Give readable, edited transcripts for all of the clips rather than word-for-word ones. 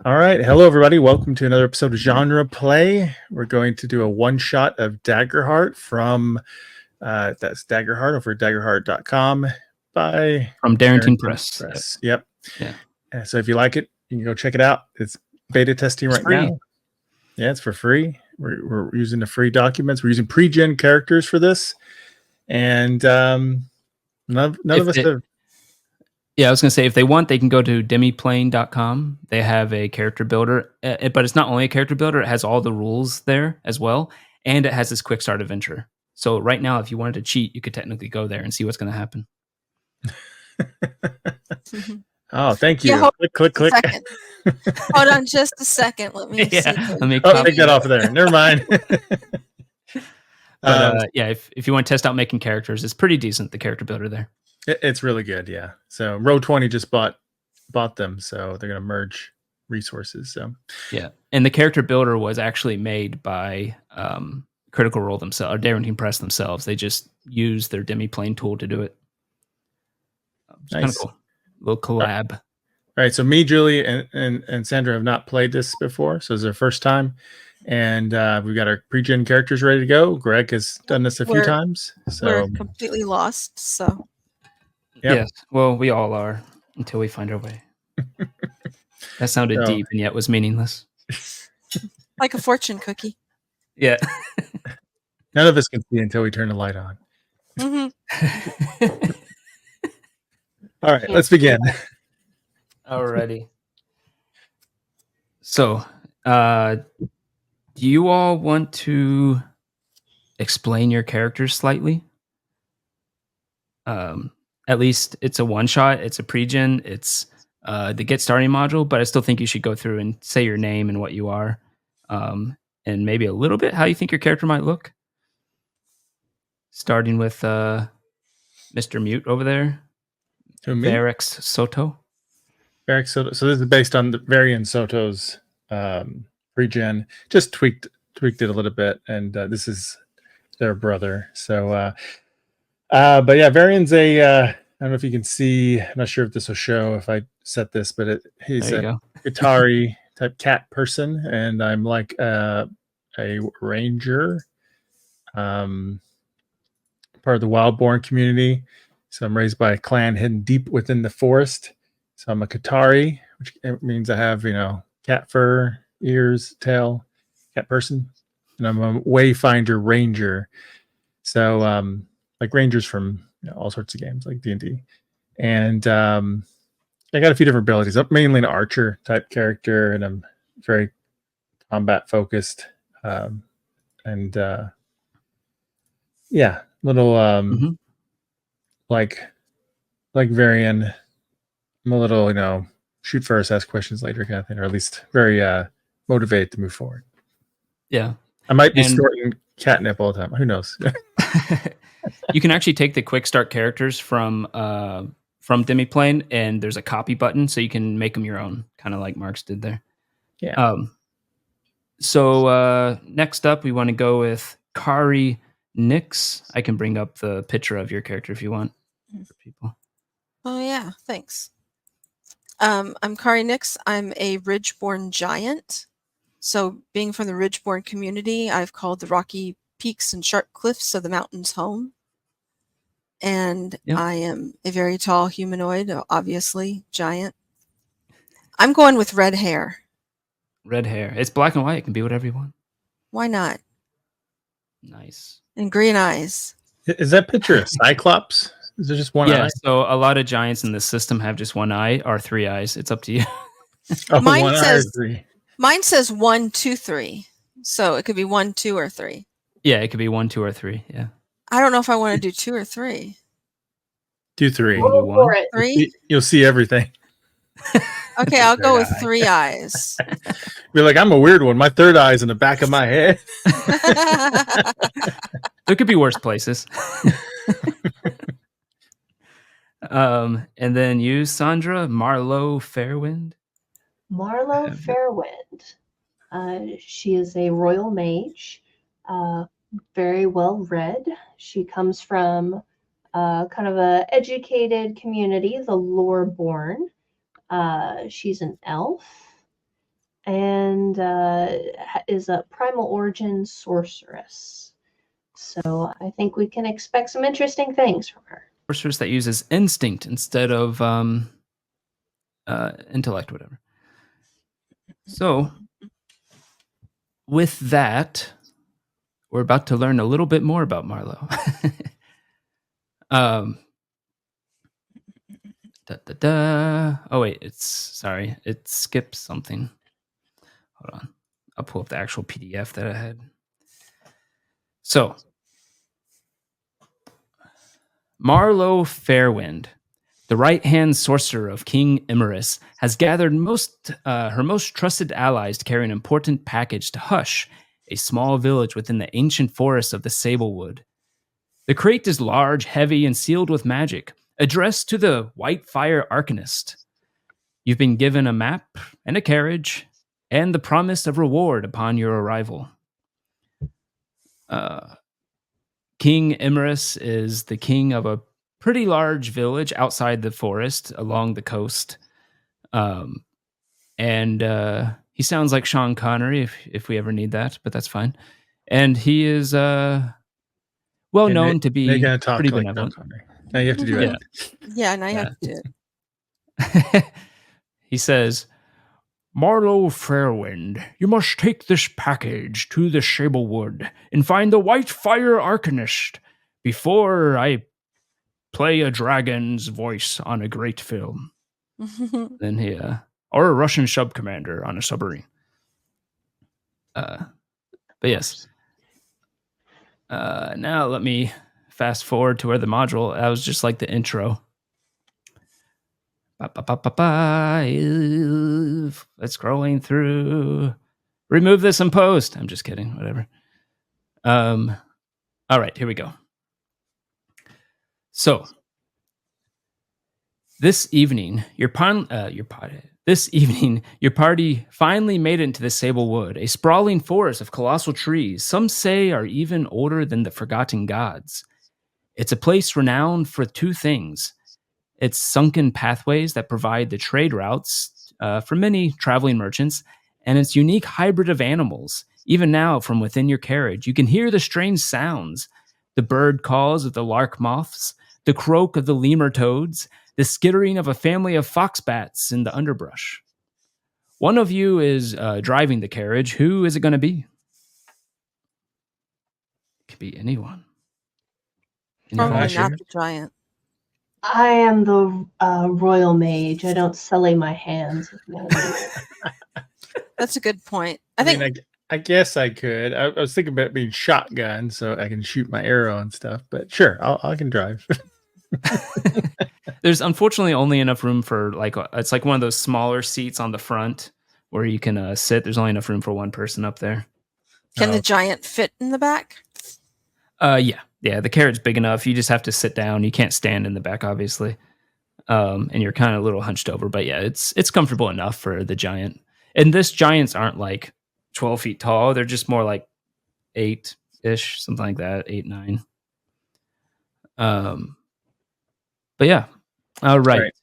All right. Hello, everybody. Welcome to another episode of GenrePlay. We're going to do a one-shot of Daggerheart from, that's Daggerheart over at daggerheart.com by from Darrington Press. Yep. Yeah. And so if you like it, you can go check it out. It's beta testing right now. Yeah, it's for free. We're using the free documents. We're using pre-gen characters for this. And none of us have... Yeah, I was going to say, if they want, they can go to demiplane.com. They have a character builder, but it's not only a character builder. It has all the rules there as well. And it has this quick start adventure. So right now, if you wanted to cheat, you could technically go there and see what's going to happen. Oh, thank you. Yeah, click. Hold on just a second. Let me see. Let me take that off of there. Never mind. But yeah, if you want to test out making characters, it's pretty decent, the character builder there. It's really good, yeah. So Row 20 just bought them, so they're going to merge resources. So yeah, and the character builder was actually made by Critical Role themselves, or Darrington Press themselves. They just used their Demiplane tool to do it. It's nice. Kind of cool. Little collab. All right, so me, Julie, and Sandra have not played this before, so it's their first time. And we've got our pre-gen characters ready to go. Greg has done this a few times. So we're completely lost, so... Yep. Yes, well, we all are until we find our way. That sounded deep and yet was meaningless. Like a fortune cookie. Yeah. None of us can see until we turn the light on. Mm-hmm. All right, let's begin. Alrighty. So, do you all want to explain your characters slightly? At least it's a one-shot. It's a pre-gen. It's the get starting module, but I still think you should go through and say your name and what you are, and maybe a little bit how you think your character might look. Starting with Mr. Mute over there. Varix Soto. Varix Soto. So this is based on the Varian Soto's pre-gen. Just tweaked it a little bit, and this is their brother. So... but yeah, Varian's I don't know if you can see, I'm not sure if this will show if I set this, but he's a Qatari type cat person, and I'm like a ranger, part of the Wildborn community. So I'm raised by a clan hidden deep within the forest. So I'm a Qatari, which means I have, cat fur, ears, tail, cat person, and I'm a Wayfinder ranger. So, like rangers from all sorts of games like D&D. And I got a few different abilities. I'm mainly an archer type character, and I'm very combat focused. Yeah, little like Varian. I'm a little, shoot first, ask questions later kind of thing, or at least very motivated to move forward. Yeah. I might be snorting catnip all the time. Who knows? You can actually take the quick start characters from Demiplane, and there's a copy button, so you can make them your own, kind of like Mark's did there. Yeah. So next up, we want to go with Kari Nix. I can bring up the picture of your character if you want for people. Oh yeah, thanks. I'm Kari Nix. I'm a Ridgeborn giant. So being from the Ridgeborn community, I've called the rocky peaks and sharp cliffs of the mountains home. And I am a very tall humanoid, obviously giant. I'm going with red hair. Red hair. It's black and white. It can be whatever you want. Why not? Nice. And green eyes. Is that picture a cyclops? Is there just one eye? Yeah, so a lot of giants in the system have just one eye or three eyes. It's up to you. Mine says 1, 2, 3. So it could be 1, 2, or 3. Yeah, it could be 1, 2, or 3. Yeah. I don't know if I want to do 2 or 3. Do 3. Go for it. 3? You'll see everything. Okay, I'll go with 3 eyes. You're like, I'm a weird one. My third eye is in the back of my head. There could be worse places. And then you, Sandra, Marlowe Fairwind. Marlowe Fairwind. She is a royal mage, very well read. She comes from kind of a educated community, the Loreborn. She's an elf, and is a primal origin sorceress. So I think we can expect some interesting things from her. Sorceress that uses instinct instead of intellect, whatever. So, with that, we're about to learn a little bit more about Marlowe. Oh wait, it skips something. Hold on, I'll pull up the actual PDF that I had. So, Marlowe Fairwind, the right-hand sorcerer of King Imerus, has gathered her most trusted allies to carry an important package to Hush, a small village within the ancient forests of the Sablewood. The crate is large, heavy, and sealed with magic, addressed to the Whitefire Arcanist. You've been given a map and a carriage, and the promise of reward upon your arrival. King Imerus is the king of a pretty large village outside the forest along the coast. And he sounds like Sean Connery if we ever need that, but that's fine. And he is well known to be gonna talk pretty like benevolent. Now you have to do it. Yeah, now you have to do it. He says, Marlowe Fairwind, you must take this package to the Sablewood and find the Whitefire Arcanist before I play a dragon's voice on a great film. Then he, or a Russian sub-commander on a submarine. But yes. Now let me fast forward to where the module, that was just like the intro. It's scrolling through. Remove this in post. I'm just kidding. Whatever. All right, here we go. So this evening, your party finally made it into the Sablewood, a sprawling forest of colossal trees. Some say are even older than the Forgotten Gods. It's a place renowned for two things. Its sunken pathways that provide the trade routes for many traveling merchants, and its unique hybrid of animals. Even now, from within your carriage, you can hear the strange sounds, the bird calls of the lark moths, the croak of the lemur toads, the skittering of a family of foxbats in the underbrush. One of you is driving the carriage. Who is it going to be? It could be anyone. Probably not the giant. I am the royal mage. I don't sully my hands. That's a good point. I guess I could. I was thinking about being shotgun so I can shoot my arrow and stuff. But sure, I can drive. There's unfortunately only enough room for it's like one of those smaller seats on the front where you can sit. There's only enough room for one person up there. Can the giant fit in the back? Yeah. The carriage's big enough. You just have to sit down. You can't stand in the back, obviously. And you're kind of a little hunched over. But yeah, it's comfortable enough for the giant. And this giants aren't like 12 feet tall. They're just more like 8-ish, something like that, 8, 9. But yeah. All right.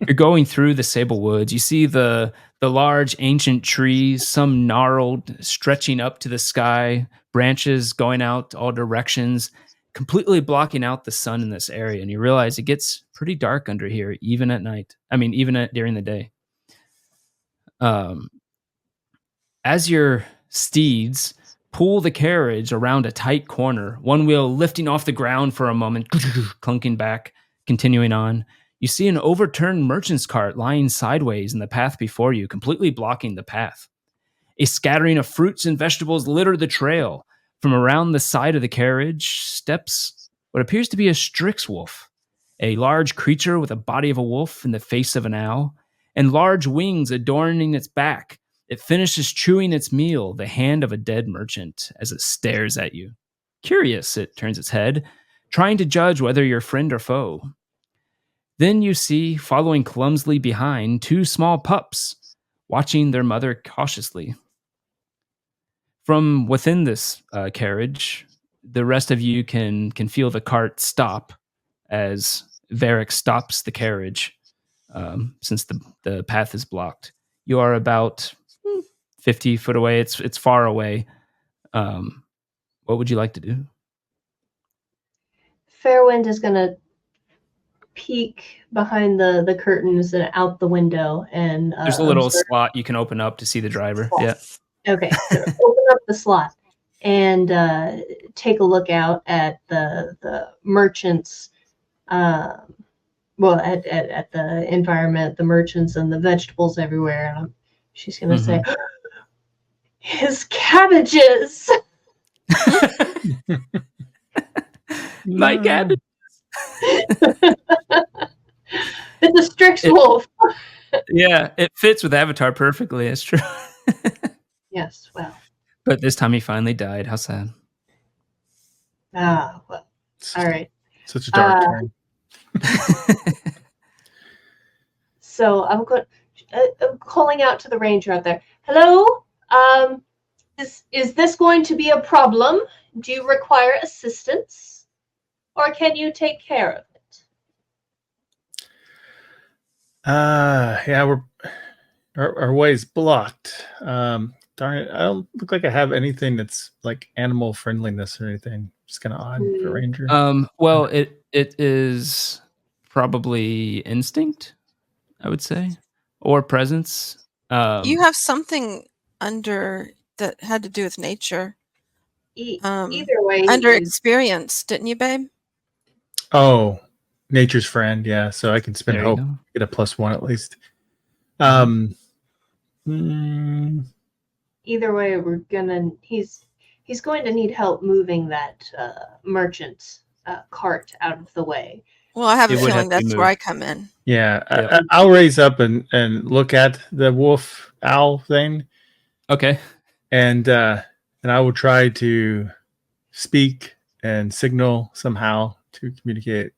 You're going through the Sablewoods. You see the large ancient trees, some gnarled, stretching up to the sky, branches going out all directions, completely blocking out the sun in this area. And you realize it gets pretty dark under here, even at night. I mean, even during the day. As your steeds pull the carriage around a tight corner, one wheel lifting off the ground for a moment, clunking back, continuing on. You see an overturned merchant's cart lying sideways in the path before you, completely blocking the path. A scattering of fruits and vegetables litter the trail. From around the side of the carriage steps what appears to be a Strix wolf, a large creature with a body of a wolf and the face of an owl, and large wings adorning its back. It finishes chewing its meal, the hand of a dead merchant, as it stares at you. Curious, it turns its head, trying to judge whether you're friend or foe. Then you see, following clumsily behind, 2 small pups, watching their mother cautiously. From within this carriage, the rest of you can feel the cart stop as Varric stops the carriage since the path is blocked. You are about 50 foot away. It's far away. What would you like to do? Fairwind is going to peek behind the curtains and out the window and There's a little observe. slot you can open up to see the driver. Yeah. Okay, so open up the slot and take a look out at the merchants. Well, at the environment, the merchants and the vegetables everywhere, and she's gonna say, "His cabbages." My cabbage. It's a Strix wolf. Yeah, it fits with Avatar perfectly. It's true. Yes, well. But this time he finally died. How sad. Well. All right. Such a dark turn. So I'm calling out to the ranger out there. Hello? Is this going to be a problem? Do you require assistance? Or can you take care of it? Yeah, our way's blocked. Darn it, I don't look like I have anything that's like animal friendliness or anything. Just kind of odd for ranger. Well, it is probably instinct, I would say, or presence. You have something under that had to do with nature. Either way. Under experience, didn't you, babe? Oh, nature's friend. Yeah, so I can spend There you hope, go. get a +1 at least. Either way, he's going to need help moving that merchant cart out of the way. Well, I have a It would have feeling to be that's where moved. I come in. Yeah, Yep. I'll raise up and look at the wolf owl thing, Okay. and I will try to speak and signal somehow to communicate,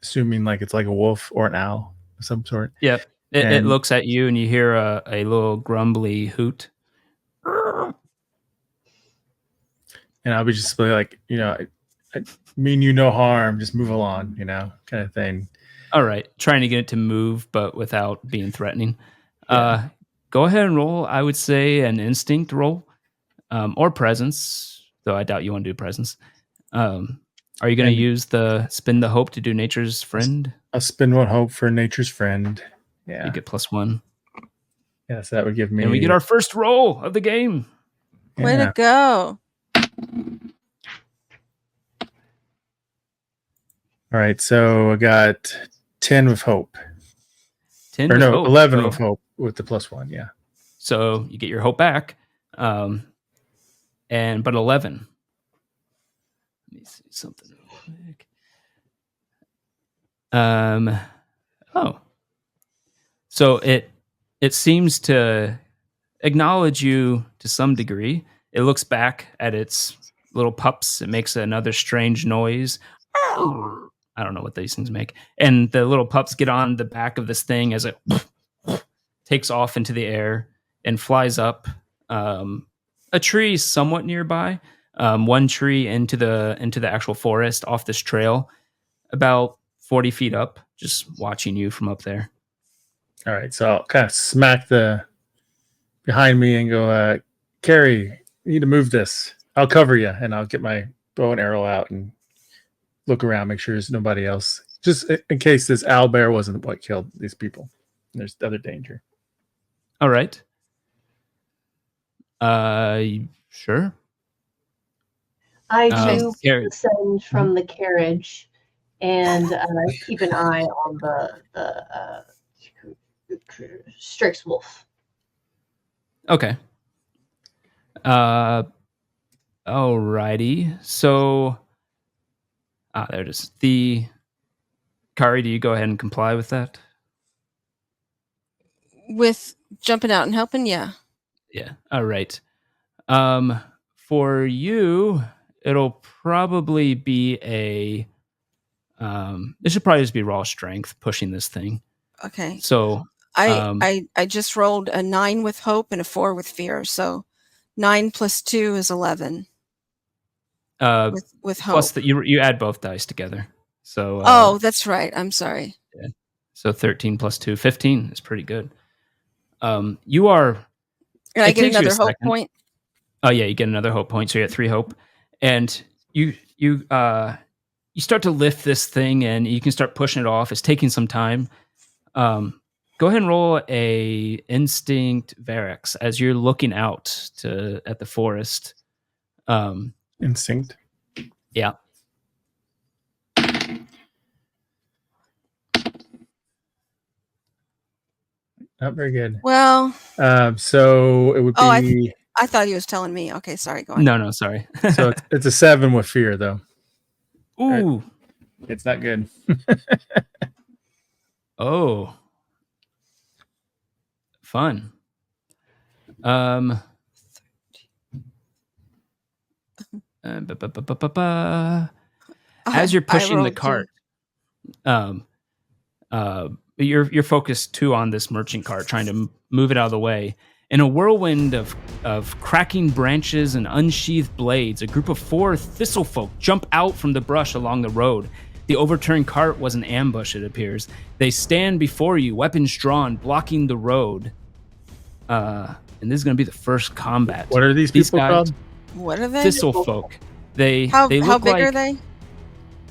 assuming like it's like a wolf or an owl of some sort. Yep. It And- looks at you and you hear a little grumbly hoot. And I'll be just like, I mean you no harm, just move along, kind of thing. All right. Trying to get it to move, but without being threatening. Yeah. Go ahead and roll, I would say, an instinct roll or presence, though I doubt you want to do presence. Are you going to And- use the spin the hope to do nature's friend? I'll spin one hope for nature's friend. Yeah. You get +1. Yes, that would give me. And we get our first roll of the game. Way Yeah. to go. All right, so I got 10 with hope. 10 Or with no, hope. 11 So- with hope with the +1, yeah. So you get your hope back. But 11. Let me see something real quick. So it seems to acknowledge you to some degree. It looks back at its little pups. It makes another strange noise. I don't know what these things make. And the little pups get on the back of this thing as it takes off into the air and flies up. A tree somewhat nearby. One tree into the actual forest off this trail, about 40 feet up, just watching you from up there. All right, so I'll kind of smack the behind me and go, Carrie, you need to move this. I'll cover you, and I'll get my bow and arrow out and look around, make sure there's nobody else, just in case this owl bear wasn't what killed these people. There's other danger. All right. Sure. I do Carrie. descend from the carriage and keep an eye on the Strix wolf. Okay. Alrighty. So, there it is. Kari, do you go ahead and comply with that? With jumping out and helping, yeah. Yeah. All right. For you, it'll probably be it should probably just be raw strength pushing this thing. Okay. So I just rolled a 9 with hope and a 4 with fear. So 9 plus 2 is 11 with hope. plus that you add both dice together. So oh, that's right. I'm sorry. So 13 plus 2, 15 is pretty good. You are. Can I it get takes you a another hope second. point? Oh yeah, you get another hope point, so you're at 3 hope, and you start to lift this thing, and you can start pushing it off. It's taking some time. Go ahead and roll a instinct Varix as you're looking out at the forest. Instinct. Yeah. Not very good. Well, So it would be. I thought he was telling me. Okay, sorry, go on. No, sorry. So it's a 7 with fear, though. Ooh. It's not good. Oh. Fun. As you're pushing the rolled cart, you're focused too on this merchant cart, trying to move it out of the way. In a whirlwind of cracking branches and unsheathed blades, a group of 4 thistlefolk jump out from the brush along the road. The overturned cart was an ambush, it appears. They stand before you, weapons drawn, blocking the road. And this is going to be the first combat. What are these people two. called? What are they? Thistlefolk. How look big like, are they?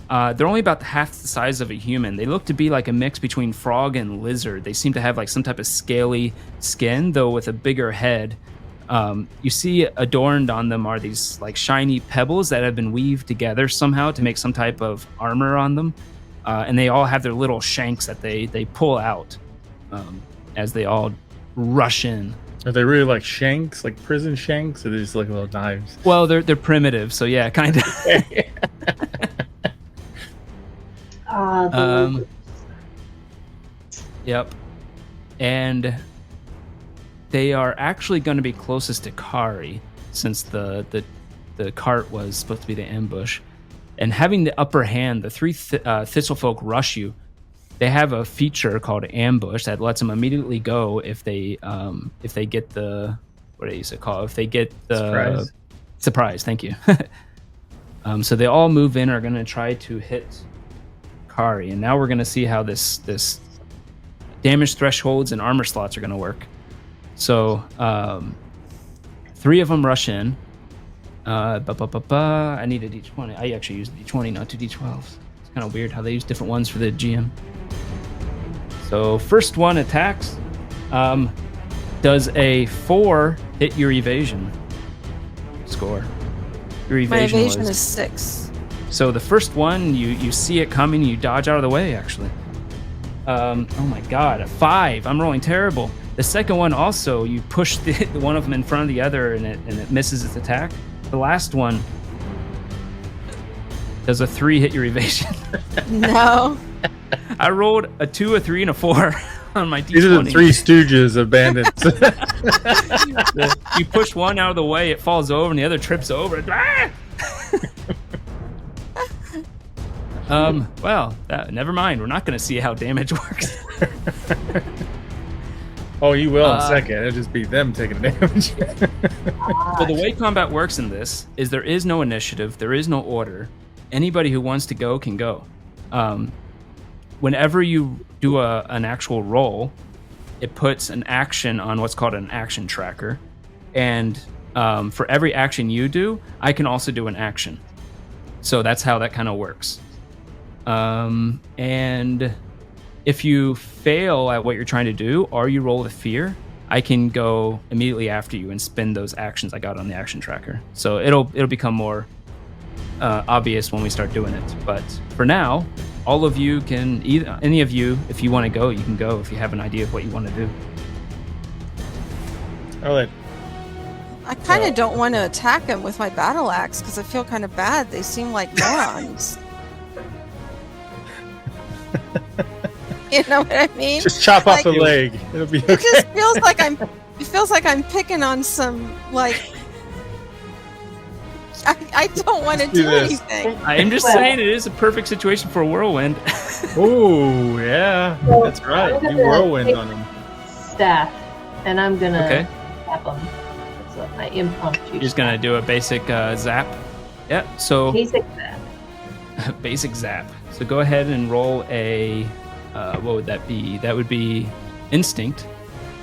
They're only about half the size of a human. They look to be like a mix between frog and lizard. They seem to have like some type of scaly skin, though with a bigger head. You see adorned on them are these like shiny pebbles that have been weaved together somehow to make some type of armor on them. And they all have their little shanks that they pull out as they all rush in. Are they really like shanks, like prison shanks, or they're just like little knives? Well, they're primitive, so yeah, kind of. Yep. And they are actually going to be closest to Kari, since the cart was supposed to be the ambush. And having the upper hand, the 3 thistlefolk rush you. They have a feature called ambush that lets them immediately go if they get the, what do you used to call it? If they get the surprise. Thank you. So they all move in, are going to try to hit Kari, and now we're going to see how this damage thresholds and armor slots are going to work. So 3 of them rush in. I need a d20. I actually use a d20, not 2 d12s. It's kind of weird how they use different ones for the GM. So first one attacks. Does a 4 hit your evasion score? Your evasion, My evasion is 6. So the first one, you see it coming, you dodge out of the way, actually. Oh my god, a 5. I'm rolling terrible. The second one also, you push the one of them in front of the other and it misses its attack. The last one, does a 3 hit your evasion? No. I rolled a 2, a 3, and a 4 on my D20. These are the 3 stooges of bandits. You push one out of the way, it falls over, and the other trips over. Well, never mind. We're not going to see how damage works. Oh, you will in a second. It'll just be them taking the damage. Well, the way combat works in this is there is no initiative, there is no order. Anybody who wants to go can go. Whenever you do an actual roll, it puts an action on what's called an action tracker. And for every action you do, I can also do an action. So that's how that kind of works. And if you fail at what you're trying to do, or you roll with fear, I can go immediately after you and spin those actions I got on the action tracker. So it'll become more obvious when we start doing it. But for now, all of you can, any of you, if you want to go, you can go if you have an idea of what you want to do. All right. I kind of don't want to attack them with my battle axe because I feel kind of bad. They seem like morons. You know what I mean? Just chop off the leg. It'll be okay. It just feels like I'm picking on some like. I don't want to do anything. I'm just saying it is a perfect situation for a whirlwind. Oh yeah, that's right. You whirlwind on them. Staff, and I'm gonna tap them. That's what my impromptu. You're just gonna do a basic zap. Yeah. So basic zap. basic zap. So go ahead and roll a what would that be? That would be instinct,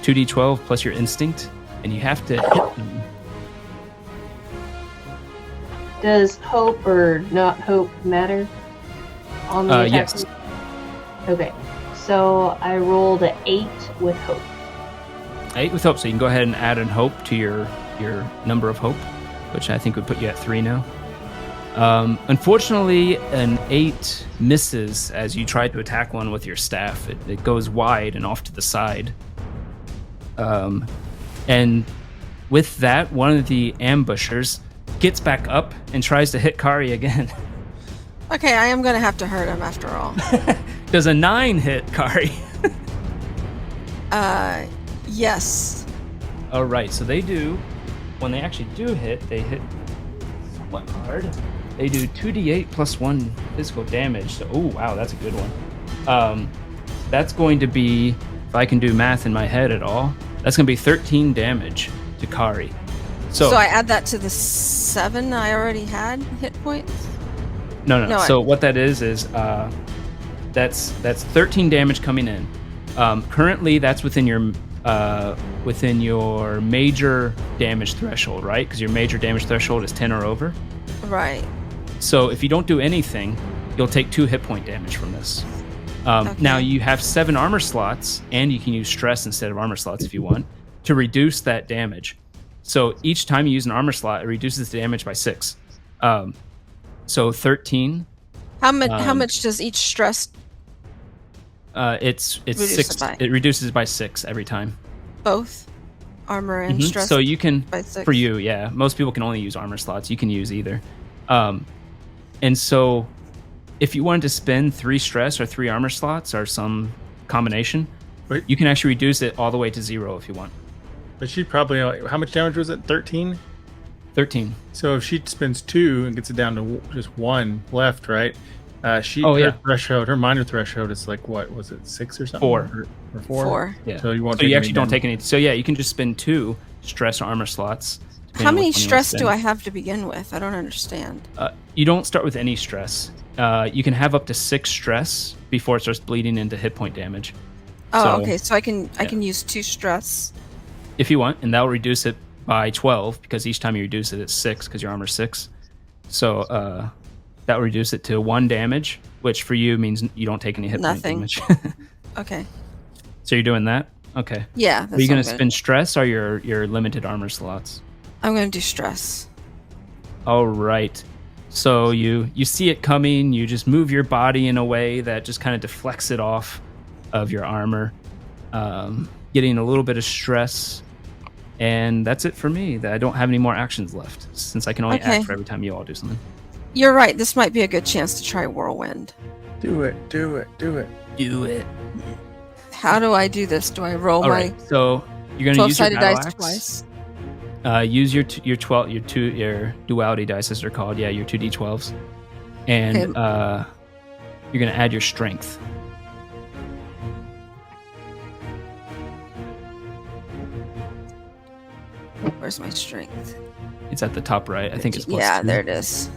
2d12 plus your instinct, and you have to hit them. Does hope or not hope matter on the attack? Yes. Okay, so I rolled an 8 with hope. 8 with hope, so you can go ahead and add an hope to your number of hope, which I think would put you at 3 now. Unfortunately, an 8 misses as you try to attack one with your staff. It goes wide and off to the side. And with that, one of the ambushers gets back up and tries to hit Kari again. Okay, I am going to have to hurt him after all. Does a 9 hit Kari? Yes. All right, so they do, when they actually do hit, they hit somewhat hard. They do 2d8 plus 1 physical damage. So, oh, wow, that's a good one. That's going to be, if I can do math in my head at all, that's going to be 13 damage to Kari. So I add that to the 7 I already had hit points? No. So what that is that's 13 damage coming in. Currently, that's within your major damage threshold, right? Because your major damage threshold is 10 or over. Right. So if you don't do anything, you'll take 2 hit point damage from this. Okay. Now you have 7 armor slots, and you can use stress instead of armor slots if you want to reduce that damage. So each time you use an armor slot, it reduces the damage by 6. So 13. How much does each stress? It's reduce 6. it by? It reduces by 6 every time. Both armor and stress. So you can, by 6? for you, yeah. Most people can only use armor slots. You can use either. And so if you wanted to spend 3 stress or 3 armor slots or some combination, Wait. you can actually reduce it all the way to 0 if you want. But she probably, how much damage was it? 13? 13. So if she spends 2 and gets it down to just 1 left, right? Her threshold, her minor threshold is like, what was it, 6 or something? 4. Or 4? 4. Yeah. So you won't. So you actually don't take any. So yeah, you can just spend 2 stress or armor slots. How many which one you stress wanna do I spend. have to begin with? I don't understand. You don't start with any stress. You can have up to 6 stress before it starts bleeding into hit point damage. Oh, So, okay. So I can use 2 stress. if you want, and that will reduce it by 12 because each time you reduce it, it's 6 because your armor's 6. So that will reduce it to 1 damage, which for you means you don't take any hit Nothing. point damage. Okay. So you're doing that? Okay. Yeah. Are you going going to spend stress or your limited armor slots? I'm going to do stress. All right. So you see it coming, you just move your body in a way that just kind of deflects it off of your armor, getting a little bit of stress. And that's it for me. I don't have any more actions left since I can only act for every time you all do something. You're right. This might be a good chance to try whirlwind. Do it. Do it. How do I do this? Do I roll All my right. So you're going to use your 12-sided battle dice axe. twice? Use your duality dice as they're called. Yeah, your 2d12s, and you're going to add your strength. Where's my strength? It's at the top right. I think it's plus yeah, 2. there it is.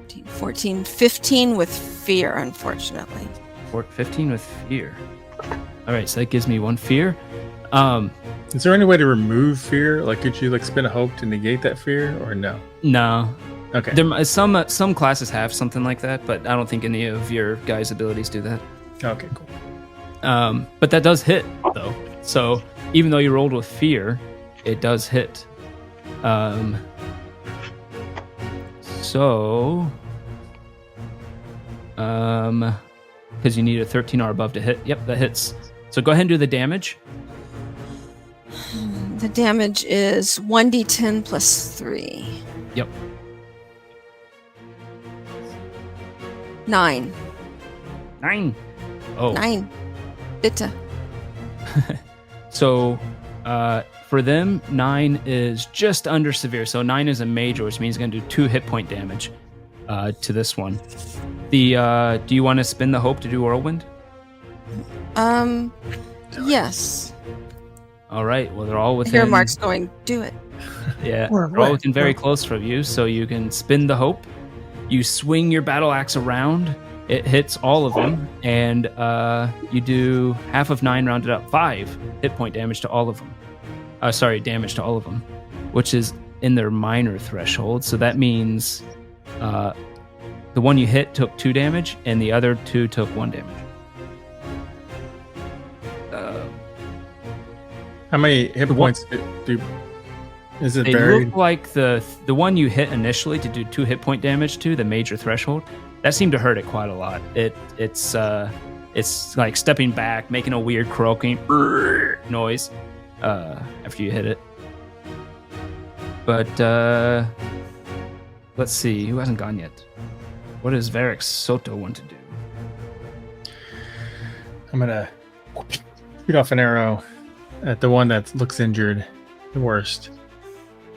13, 14, 15 with fear, unfortunately. 15 with fear. All right, so that gives me 1 fear. Is there any way to remove fear? Like, could you spend a hope to negate that fear, or no? No. Okay. There, some classes have something like that, but I don't think any of your guys' abilities do that. Okay, cool. But that does hit, though. So even though you rolled with fear, it does hit. Because you need a 13 or above to hit. Yep, that hits. So go ahead and do the damage. The damage is 1d10 plus 3. Yep. 9. 9. Oh. 9. Bitte. So for them, 9 is just under severe. So 9 is a major, which means it's going to do 2 hit point damage to this one. Do you want to spin the hope to do whirlwind? Yes. All right. Well, they're all within. Here, Mark's going, do it. Yeah, they're all within very close from you, so you can spin the hope. You swing your battle axe around, It hits all of them, and you do half of 9 rounded up, 5 hit point damage to all of them. Damage to all of them, which is in their minor threshold. So that means the one you hit took 2 damage, and the other 2 took 1 damage. How many hit points is it They buried? look like the one you hit initially to do 2 hit point damage to, the major threshold, that seemed to hurt it quite a lot. It's like stepping back, making a weird croaking noise after you hit it. But let's see, who hasn't gone yet? What does Varric Soto want to do? I'm gonna shoot off an arrow at the one that looks injured the worst.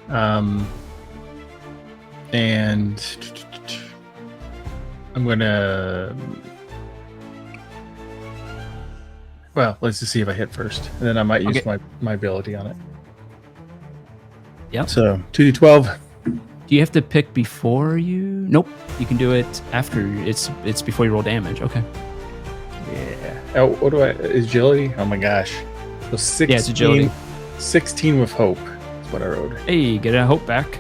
And I'm gonna. Well, let's just see if I hit first, and then I might use my ability on it. Yep. So 2d12. Do you have to pick before you? Nope. You can do it after. It's before you roll damage. Okay. Yeah. Oh, what do I? Agility? Oh my gosh. So 16. Yeah, it's agility. 16 with hope. That's what I wrote. Hey, get a hope back.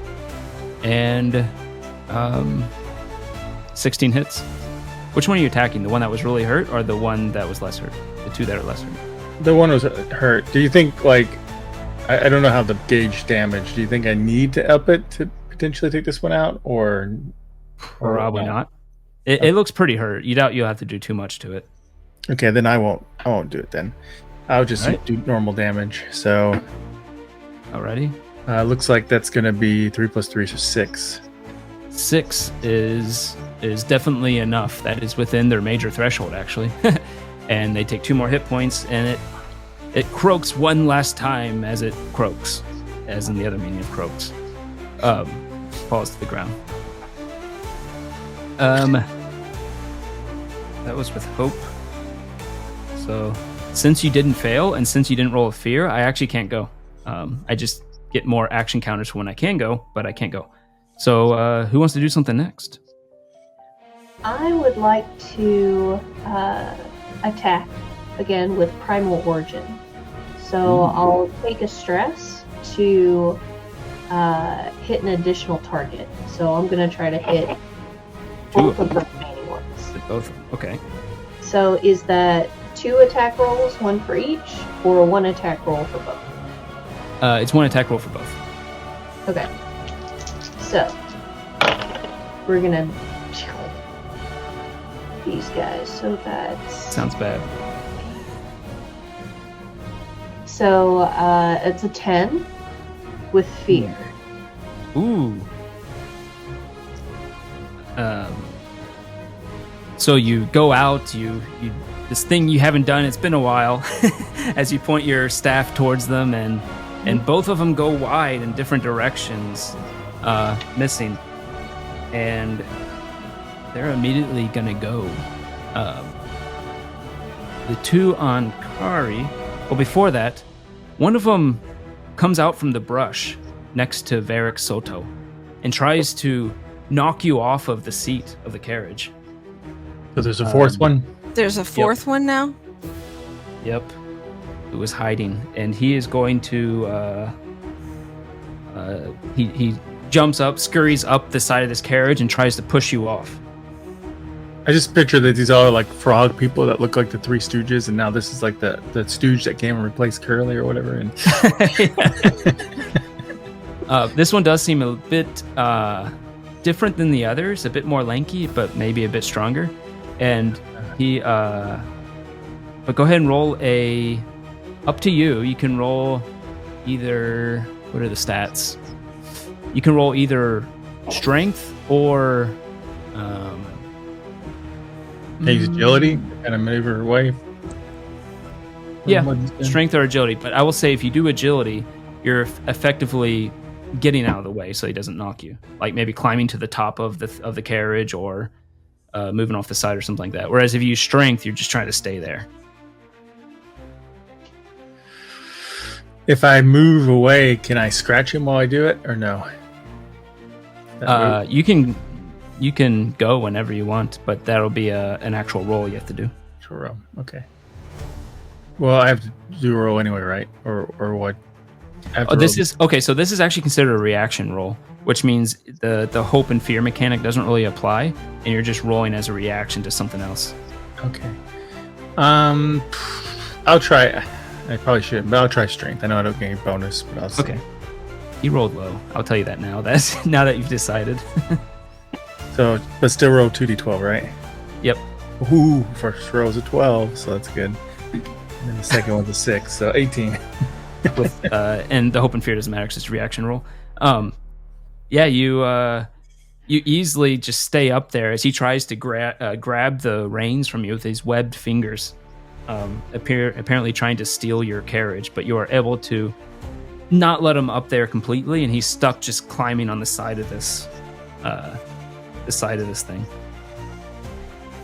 And 16 hits. Which one are you attacking? The one that was really hurt or the one that was less hurt? The 2 that are less hurt. The one was hurt. Do you think, like, I don't know how to gauge damage. Do you think I need to up it to potentially take this one out, or Probably not. It looks pretty hurt. You doubt you'll have to do too much to it. Okay, then I won't do it then. I'll just do normal damage. So Alrighty. looks like that's gonna be 3 + 3, so 6. 6 is definitely enough. That is within their major threshold, actually. And they take 2 more hit points, and it croaks one last time as it croaks, as in the other meaning of croaks. Falls to the ground. That was with hope. So since you didn't fail, and since you didn't roll a fear, I actually can't go. I just get more action counters for when I can go, but I can't go. So who wants to do something next? I would like to attack again with Primal Origin. So I'll take a stress to hit an additional target. So I'm going to try to hit both of the remaining ones. Both. Okay. So is that 2 attack rolls, 1 for each, or 1 attack roll for both? It's 1 attack roll for both. Okay. So we're going to these guys. So that's... Sounds bad. So it's a 10 with fear. Ooh. So you go out, you this thing you haven't done, it's been a while, as you point your staff towards them, and both of them go wide in different directions, missing. And they're immediately gonna go. The 2 on Kari, well, before that, one of them comes out from the brush next to Varric Soto and tries to knock you off of the seat of the carriage. So there's a 4th one. There's a 4th one now? Yep. Who was hiding. And he is going to he jumps up, scurries up the side of this carriage and tries to push you off. I just picture that these are like frog people that look like the Three Stooges, and now this is like the Stooge that came and replaced Curly or whatever. And this one does seem a bit different than the others, a bit more lanky, but maybe a bit stronger. And he, but go ahead and roll up to you. You can roll either, what are the stats? You can roll either strength or, use agility to kind of maneuver away. Yeah, strength or agility. But I will say, if you do agility, you're effectively getting out of the way so he doesn't knock you. Like maybe climbing to the top of the carriage or moving off the side or something like that. Whereas if you use strength, you're just trying to stay there. If I move away, can I scratch him while I do it, or no? You can You can go whenever you want, but that'll be an actual roll you have to do. Sure. Okay. Well, I have to do a roll anyway, right? Or what? Oh, this is okay. So this is actually considered a reaction roll, which means the hope and fear mechanic doesn't really apply, and you're just rolling as a reaction to something else. Okay. I'll try. I probably shouldn't, but I'll try strength. I know I don't get any bonus, but I'll see. Okay. You rolled low. I'll tell you that now. That's now that you've decided. So, but still roll 2d12, right? Yep. Ooh, first roll's a 12, so that's good. And then the second one's a 6, so 18. And the hope and fear doesn't matter because it's a reaction roll. Yeah, you easily just stay up there as he tries to grab the reins from you with his webbed fingers, apparently trying to steal your carriage, but you are able to not let him up there completely, and he's stuck just climbing on the side of this thing.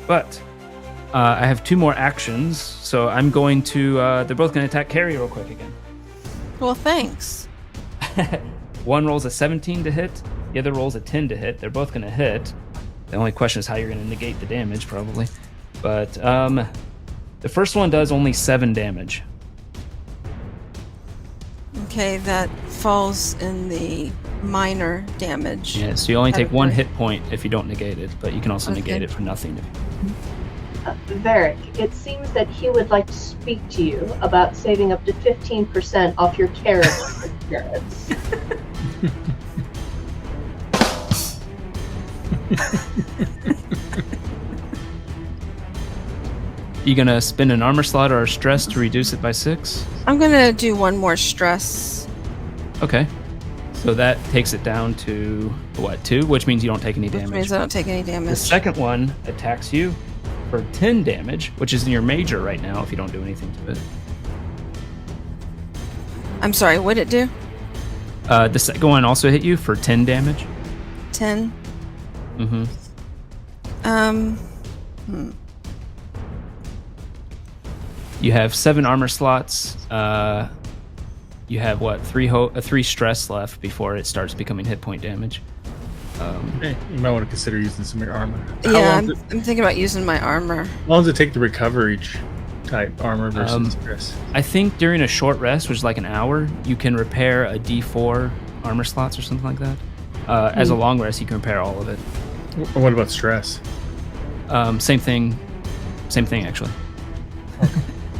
But I have 2 more actions, so I'm going to they're both going to attack Carrie real quick again. Well, thanks. One rolls a 17 to hit, the other rolls a 10 to hit. They're both going to hit. The only question is how you're going to negate the damage, probably. But the first one does only 7 damage. Okay, that falls in the minor damage. Yeah, so you only take 1 category. hit point if you don't negate it, but you can also negate it for nothing. Varric, it seems that he would like to speak to you about saving up to 15% off your carriage insurance. You gonna spend an armor slot or a stress to reduce it by 6? I'm gonna do one more stress. Okay. So that takes it down to, what, 2? Which means you don't take any Which damage. means I don't take any The damage. second one attacks you for 10 damage, which is in your major right now if you don't do anything to it. I'm sorry, what'd it do? The second one also hit you for 10 damage. 10? Mm-hmm. You have 7 armor slots. You have what, 3 stress left before it starts becoming hit point damage. Hey, you might want to consider using some of your armor. Yeah, I'm thinking about using my armor. How long does it take to recover each type armor versus stress? I think during a short rest, which is like an hour, you can repair a D4 armor slots or something like that. As a long rest, you can repair all of it. What about stress? Same thing. Same thing, actually.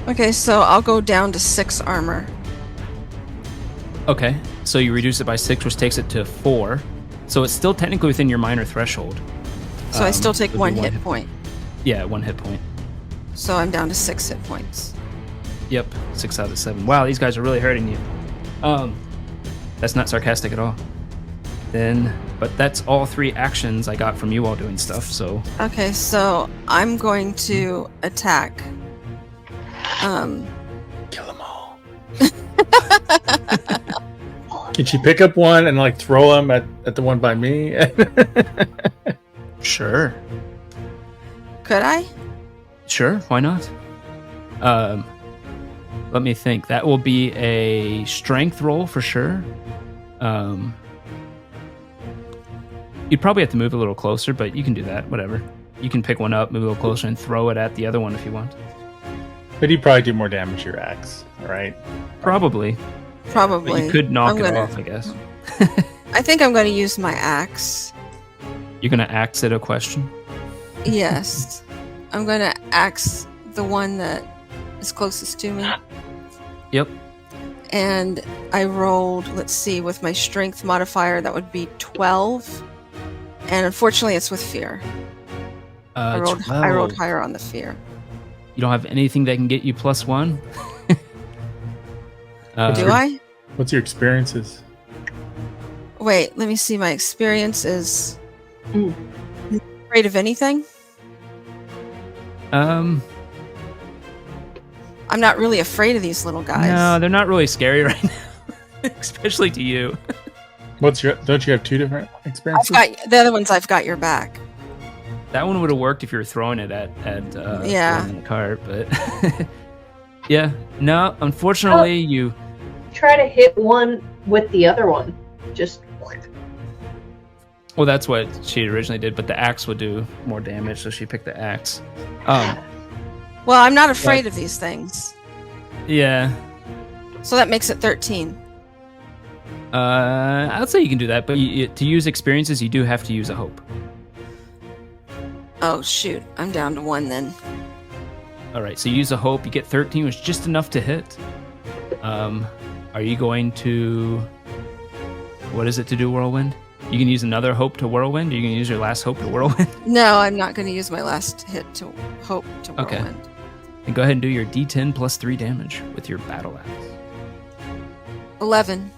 Okay, so I'll go down to 6 armor. Okay, so you reduce it by 6, which takes it to 4. So it's still technically within your minor threshold. So I still take it'll be 1 hit point. Yeah, 1 hit point. So I'm down to 6 hit points. Yep, 6 out of 7. Wow, these guys are really hurting you. That's not sarcastic at all. But that's all 3 actions I got from you all doing stuff, so... Okay, so I'm going to attack. Kill them all. Can she pick up one and like throw them at the one by me? Sure. Could I? Sure, why not? Let me think. That will be a strength roll for sure. You'd probably have to move a little closer, but you can do that, whatever. You can pick one up, move a little closer, and throw it at the other one if you want. But you probably do more damage to your axe, right? Probably. Probably. But you could knock I'm it gonna- off, I guess. I think I'm going to use my axe. You're going to axe it a question? Yes. I'm going to axe the one that is closest to me. Yep. And I rolled, let's see, with my strength modifier, that would be 12. And unfortunately, it's with fear. I rolled 12. higher on the fear. You don't have anything that can get you +1? Do I? What's your experiences? Wait, let me see. My experience is afraid of anything. Um, I'm not really afraid of these little guys. no, they're not really scary right now, especially to you. Don't you have 2 different I've experiences? got the other ones. I've got your back. That one would have worked if you were throwing it at Yeah. the cart, but yeah, no. Unfortunately, you Try to hit one with the other one. Just Well, that's what she originally did, but the axe would do more damage, so she picked the axe. Well, I'm not afraid of these things. Yeah. So that makes it 13. I'd say you can do that, but to use experiences, you do have to use a hope. Oh, shoot. I'm down to 1 then. All right, so you use a hope. You get 13, which is just enough to hit. Are you going to... What is it to do whirlwind? You can use another hope to whirlwind, or you can use your last hope to whirlwind? No, I'm not going to use my last hit to hope to whirlwind. Okay. And go ahead and do your d10 plus 3 damage with your battle axe. 11.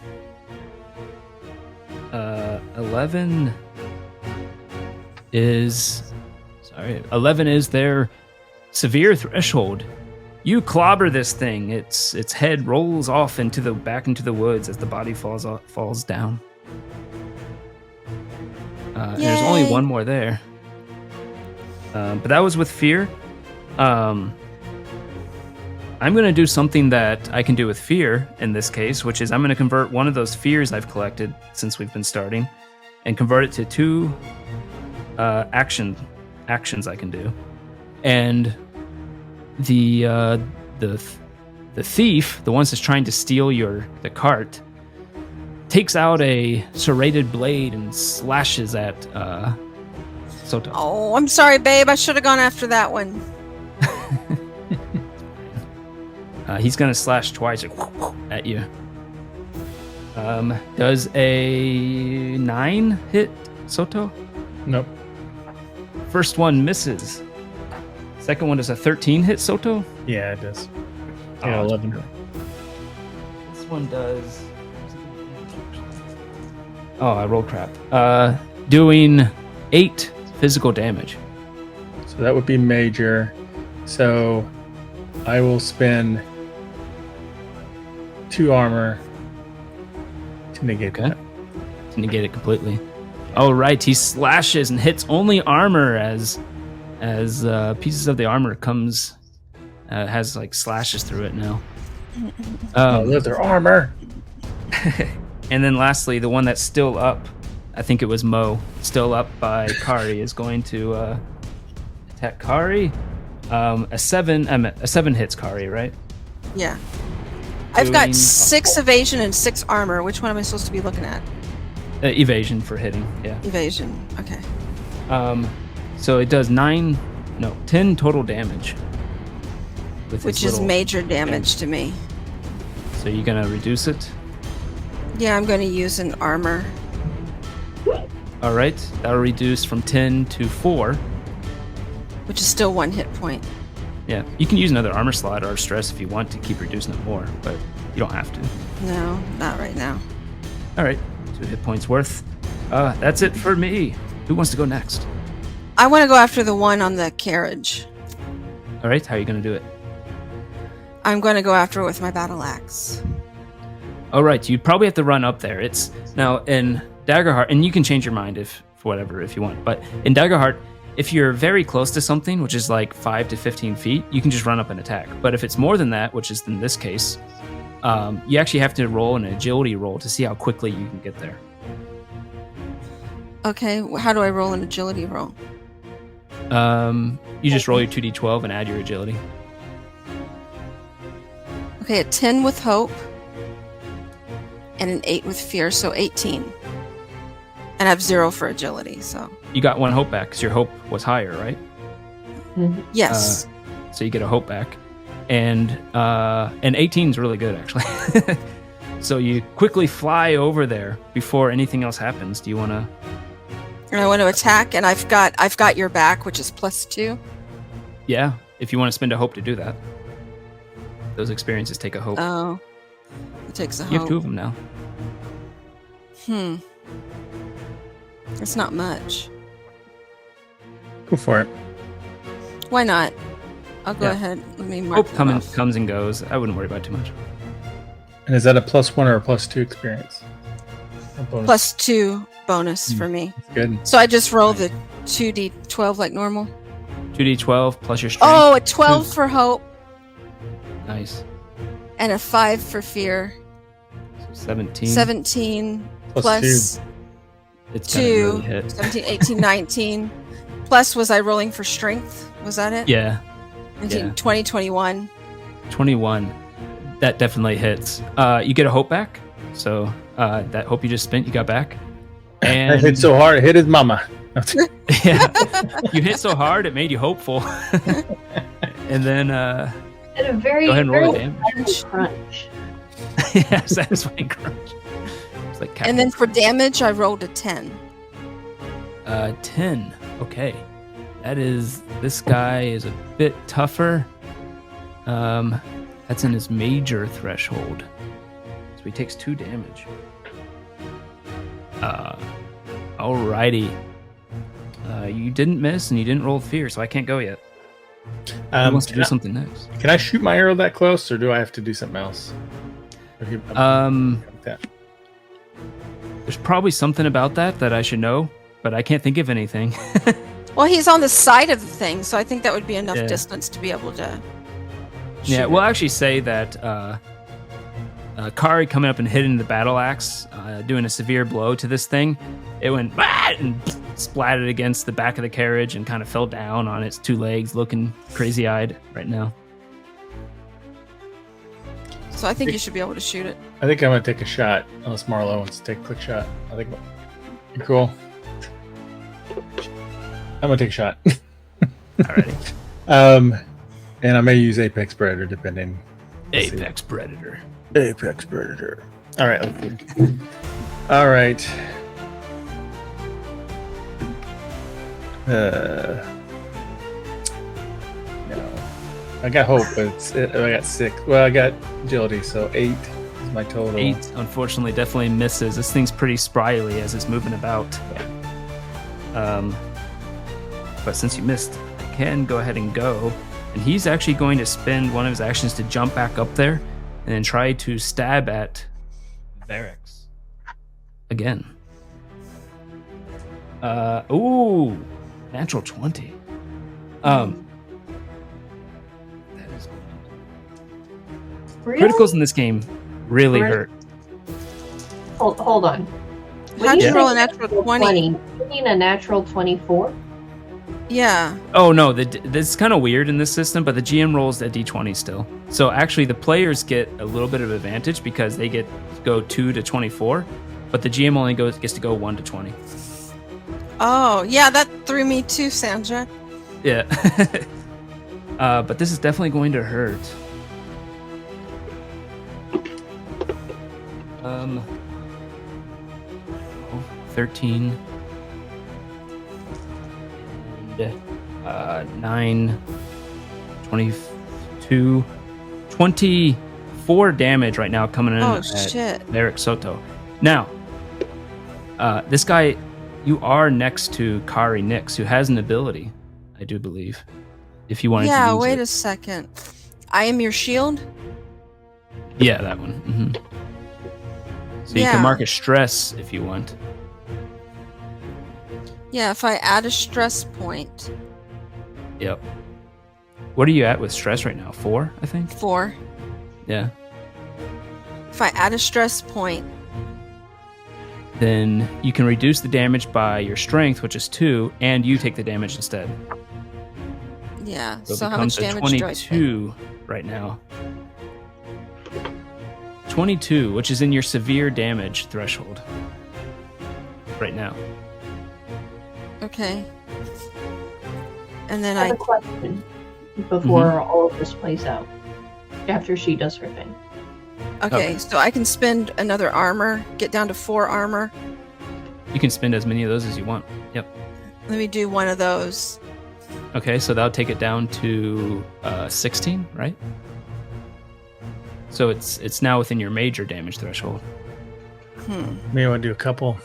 11 is... Sorry. 11 is their severe threshold. You clobber this thing. Its head rolls off back into the woods as the body falls down. And there's only one more there. But that was with fear. I'm going to do something that I can do with fear in this case, which is I'm going to convert one of those fears I've collected since we've been starting and convert it to 2 actions I can do. And the thief, the one that's trying to steal the cart, takes out a serrated blade and slashes at Soto. Oh, I'm sorry, babe. I should have gone after that one. He's going to slash twice at you. Does a 9 hit Soto? Nope. First one misses. Second one does a 13 hit Soto? Yeah, it does. Yeah, 11. This one does... Oh, I rolled crap. Doing 8 physical damage. So that would be major. So I will spend 2 armor to negate that. To negate it completely. All right, he slashes and hits only armor as pieces of the armor has like slashes through it now. Their armor. And then lastly, the one that's still up, I think it was Mo, still up by Kari, is going to attack Kari. A 7 hits Kari, right? Yeah. I've got 6 evasion and 6 armor. Which one am I supposed to be looking at? Evasion for hitting, yeah. Evasion, okay. So it does 10 total damage. Which is major damage to me. So you're going to reduce it? Yeah, I'm going to use an armor. All right, that'll reduce from 10 to 4. Which is still 1 hit point. Yeah, you can use another armor slot or stress if you want to keep reducing it more, but you don't have to. No, not right now. All right, 2 hit points worth. That's it for me. Who wants to go next? I want to go after the one on the carriage. All right, how are you going to do it? I'm going to go after it with my battle axe. All right, you'd probably have to run up there. It's now in Daggerheart, and you can change your mind if you want. But in Daggerheart, if you're very close to something, which is like 5 to 15 feet, you can just run up and attack. But if it's more than that, which is in this case, you actually have to roll an agility roll to see how quickly you can get there. Okay, how do I roll an agility roll? You just roll your 2d12 and add your agility. Okay, a 10 with hope and an 8 with fear, so 18. And I have 0 for agility, so... You got 1 hope back, because your hope was higher, right? Yes. So you get a hope back. And 18 is really good, actually. So you quickly fly over there before anything else happens. Do you want to... And I want to attack, and I've got your back, which is +2. Yeah, if you want to spend a hope to do that. Those experiences take a hope. Oh. It takes a hope. You have 2 of them now. It's not much. Go for it. Why not? I'll go Yeah. ahead. Let me mark Hope them off. comes and goes. I wouldn't worry about it too much. And is that a +1 or a +2 experience? A bonus. +2 bonus for me. Good. So I just roll the 2d12 like normal. 2d12 plus your strength. Oh, a 12 for hope Nice. and a 5 for fear. So 17. 17 Plus plus It's gonna really 2, hit. 17, 18, 19. Plus, was I rolling for strength? Was that it? Yeah, 19, yeah. 20, 21. 21. That definitely hits. You get a hope back. So that hope you just spent, you got back. I And hit so hard, it hit his mama. yeah, you hit so hard it made you hopeful. And then And a very, go ahead and roll very damage. crunch. Yeah, satisfying crunch. It's like And then for damage, I rolled a 10. 10. Okay. This guy is a bit tougher. That's in his major threshold. So he takes 2 damage. Alrighty. You didn't miss and you didn't roll fear, so I can't go yet. Who wants to do something next? Can I shoot my arrow that close, or do I have to do something else? That. There's probably something about that I should know, but I can't think of anything. Well, he's on the side of the thing, so I think that would be enough Yeah. distance to be able to. Yeah, shoot we'll it. actually say that Kari coming up and hitting the battle axe, doing a severe blow to this thing, it went and splattered against the back of the carriage and kind of fell down on its 2 legs, looking crazy-eyed right now. So I think you should be able to shoot it. I think I'm gonna take a shot, unless Marlo wants to take a quick shot. I think you're cool. I'm gonna take a shot. Alrighty. And I may use Apex Predator depending. Let's see. Apex Predator. Apex Predator. All right. Let's see. All right. No. I got hope, but I got 6. Well, I got agility, so 8 is my total. 8, unfortunately, definitely misses. This thing's pretty spryly as it's moving about. But since you missed, I can go ahead and go. And he's actually going to spend one of his actions to jump back up there and then try to stab at Varix again. Ooh, natural 20. That is Really? criticals in this game really hurt. Hold on. How'd you say roll a natural 20? You mean a natural 24? Yeah. Oh no, this is kind of weird in this system, but the GM rolls a d20 still. So actually, the players get a little bit of advantage because they get to go 2 to 24, but the GM only gets to go 1 to 20. Oh, yeah, that threw me too, Sandra. Yeah. But this is definitely going to hurt. 13. And 9, 22, 24 damage right now coming in Oh, at shit. Varix Soto. Now, this guy, you are next to Kari Nix, who has an ability, I do believe. If you wanted to Yeah, use wait it. a second. I am your shield? Yeah, that one. So you Yeah. can mark a stress if you want. Yeah, if I add a stress point. Yep. What are you at with stress right now? 4, I think? 4. Yeah. If I add a stress point. Then you can reduce the damage by your strength, which is 2, and you take the damage instead. Yeah, So so it how much becomes a damage do I take? 22 right now. 22, which is in your severe damage threshold right now. Okay. And then I have I... a question before all of this plays out. After she does her thing. Okay, so I can spend another armor, get down to 4 armor. You can spend as many of those as you want. Yep. Let me do one of those. Okay, so that'll take it down to 16, right? So it's now within your major damage threshold. Maybe I want to do a couple.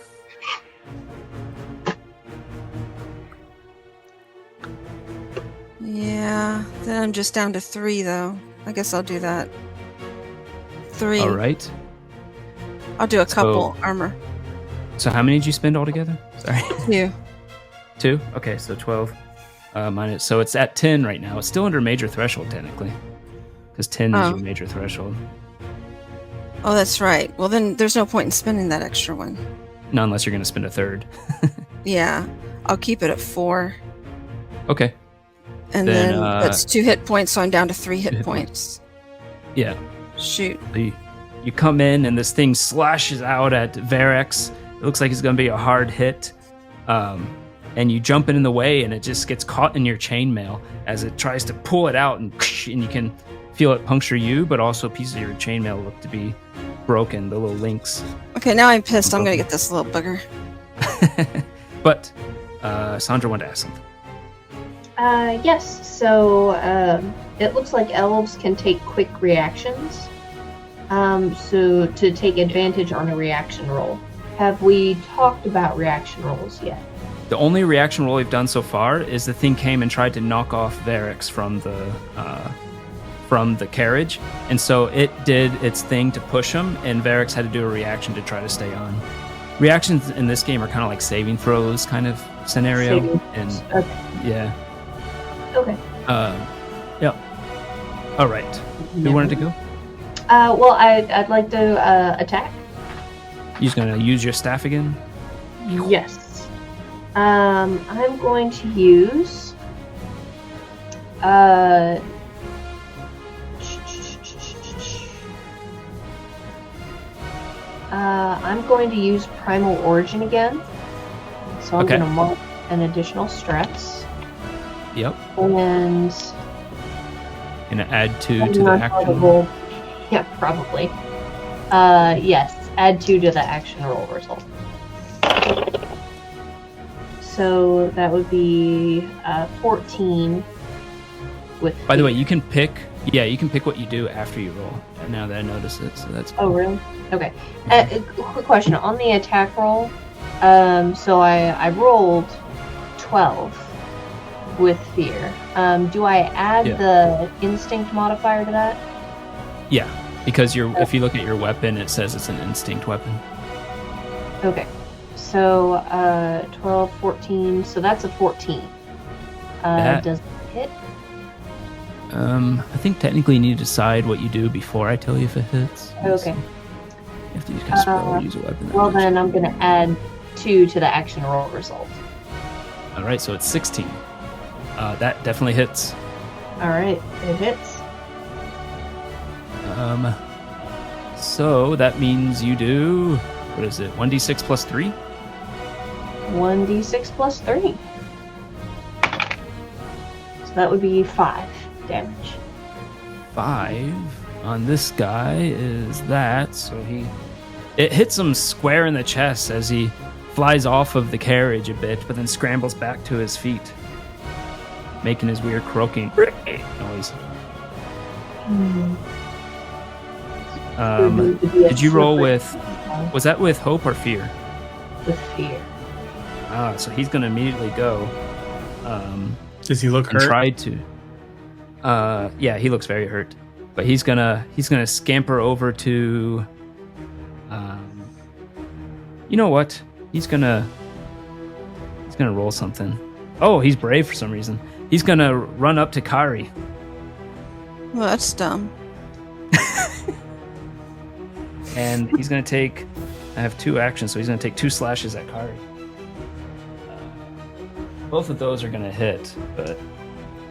Yeah, then I'm just down to 3 though. I guess I'll do that. 3. All right. I'll do a couple armor. So how many did you spend altogether? Sorry. 2. 2? Okay, so 12 minus. So it's at 10 right now. It's still under major threshold technically, because 10 is your major threshold. Oh, that's right. Well, then there's no point in spending that extra one. No, unless you're going to spend a third. Yeah, I'll keep it at 4. Okay. And Then, then that's 2 hit points, so I'm down to 3 hit hit points. Yeah. Shoot. So you come in and this thing slashes out at Varex. It looks like it's going to be a hard hit. And you jump in the way and it just gets caught in your chainmail as it tries to pull it out, and you can feel it puncture you, but also pieces of your chainmail look to be broken, the little links. Okay, now I'm pissed. I'm going to get this little bugger. But Sandra wanted to ask something. Yes, so it looks like elves can take quick reactions. So to take advantage on a reaction roll. Have we talked about reaction rolls yet? The only reaction roll we've done so far is the thing came and tried to knock off Varex from the carriage, and so it did its thing to push him, and Varex had to do a reaction to try to stay on. Reactions in this game are kind of like saving throws kind of scenario, Okay. Yeah. Okay. Yep. All right. Who wanted to go? Well, I'd like to attack. You just gonna use your staff again? Yes. I'm going to use I'm going to use Primal Origin again. So I'm Okay. going to mark an additional stress. Yep. And Gonna add 2 I'm to the not sure action. roll. Yeah, probably. Yes, add 2 to the action roll result. So that would be 14 with By the way, fear. you can pick. Yeah, you can pick what you do after you roll. Now that I notice it, so that's. Oh, really? Okay. Quick question. On the attack roll, so I rolled 12 with fear. Do I add Yeah. the instinct modifier to that? Yeah, because if you look at your weapon, it says it's an instinct weapon. Okay. So 12, 14. So that's a 14. That- Does it hit? I think technically you need to decide what you do before I tell you if it hits. Okay. You have to use kind of spell or use a weapon. that Well, makes- then I'm going to add 2 to the action roll result. All right, so it's 16. That definitely hits. All right. It hits. So that means you do, what is it, 1d6 plus 3? 1d6 plus 3. So that would be 5 damage. 5 on this guy is that, so it hits him square in the chest as he flies off of the carriage a bit, but then scrambles back to his feet, making his weird croaking noise. Did you roll with, was that with hope or fear? With fear. So he's going to immediately go. Does he look And hurt? try to. Yeah, he looks very hurt, but he's gonna scamper over to. You know what? He's gonna roll something. Oh, he's brave for some reason. He's gonna run up to Kari. Well, that's dumb. And he's going to take... I have 2 actions, so he's going to take 2 slashes at Kari. Both of those are going to hit, but...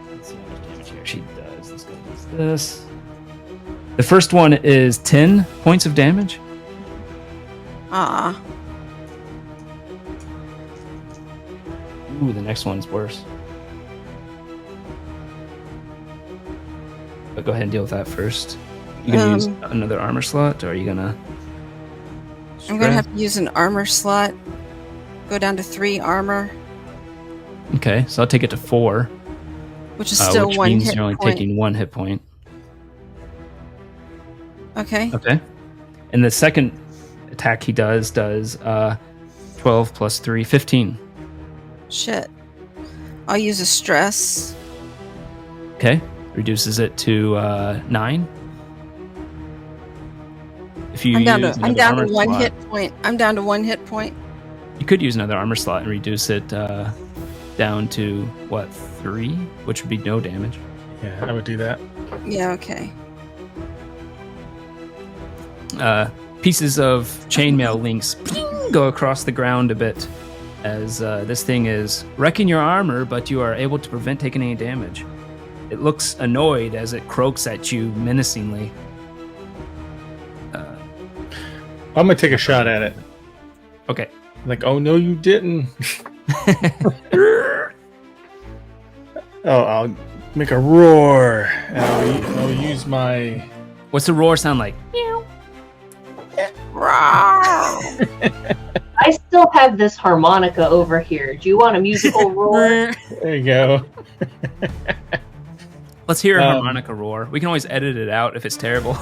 Let's see how much damage he actually does. This guy does this. The first one is 10 points of damage. Ah. Ooh, the next one's worse. But go ahead and deal with that first. You gonna use another armor slot, or are you gonna? I'm gonna have to use an armor slot. Go down to 3 armor, Okay, so I'll take it to 4, which is still which 1 means hit you're only point. taking 1 hit point. Okay. Okay, and the second attack he does 12 plus 3, 15. Shit. I'll use a stress. Okay, reduces it to 9. If you I'm down use to 1 slot, hit point. I'm down to 1 hit point. You could use another armor slot and reduce it down to, 3? Which would be no damage. Yeah, I would do that. Yeah, okay. Pieces of chainmail links go across the ground a bit as this thing is wrecking your armor, but you are able to prevent taking any damage. It looks annoyed as it croaks at you menacingly. I'm gonna take a shot at it. Okay. Like, oh no, you didn't. I'll make a roar. And I'll use my. What's the roar sound like? I still have this harmonica over here. Do you want a musical roar? There you go. Let's hear a harmonica roar. We can always edit it out if it's terrible.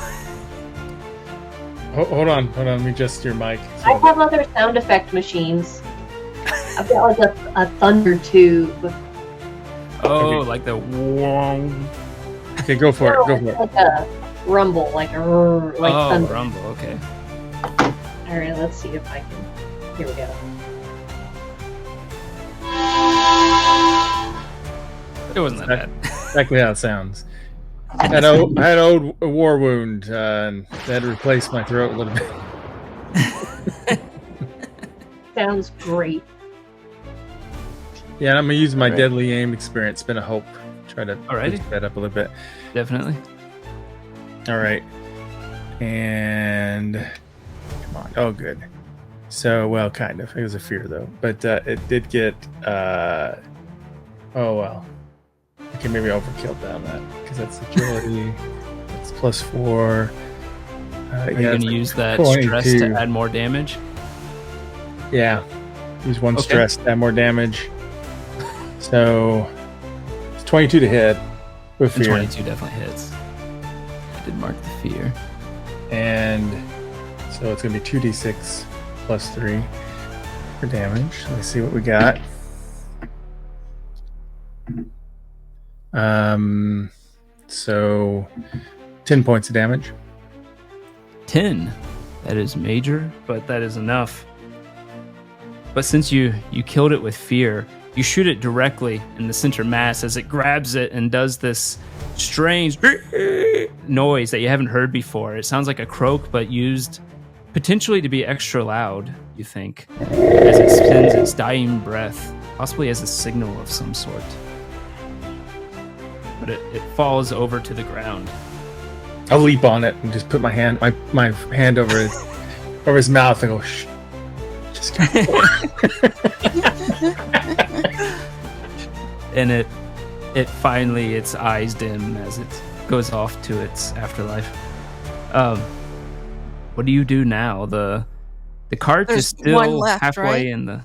Hold on. Let me adjust your mic. I have other sound effect machines. I've got like a thunder tube. Oh, like the whoa. Okay, go for it. Go for it. Like a rumble, like thunder. Rumble. Okay. All right, let's see if I can. Here we go. It wasn't that bad. Exactly how it sounds. I had a war wound, and they had to replace my throat a little bit. Sounds great. Yeah, and I'm gonna use my deadly aim experience. Spin a hope. Try to push that up a little bit. Definitely. All right. And come on. Oh, good. So, well, kind of. It was a fear though, but it did get. Oh well. Okay, maybe I overkilled that on that because that's agility. That's +4. Are you going to use that 22. stress to add more damage? Yeah. Use one stress to add more damage. So it's 22 to hit with fear. 22 definitely hits. I did mark the fear. And so it's going to be 2d6 +3 for damage. Let's see what we got. So 10 points of damage. 10. That is major, but that is enough. But since you killed it with fear, you shoot it directly in the center mass as it grabs it and does this strange noise that you haven't heard before. It sounds like a croak, but used potentially to be extra loud, you think, as it spins its dying breath, possibly as a signal of some sort. But it falls over to the ground. I'll leap on it and just put my hand over his mouth and go, shh. Just And it finally, its eyes dim as it goes off to its afterlife. What do you do now? The cart is still one left, halfway right? in the.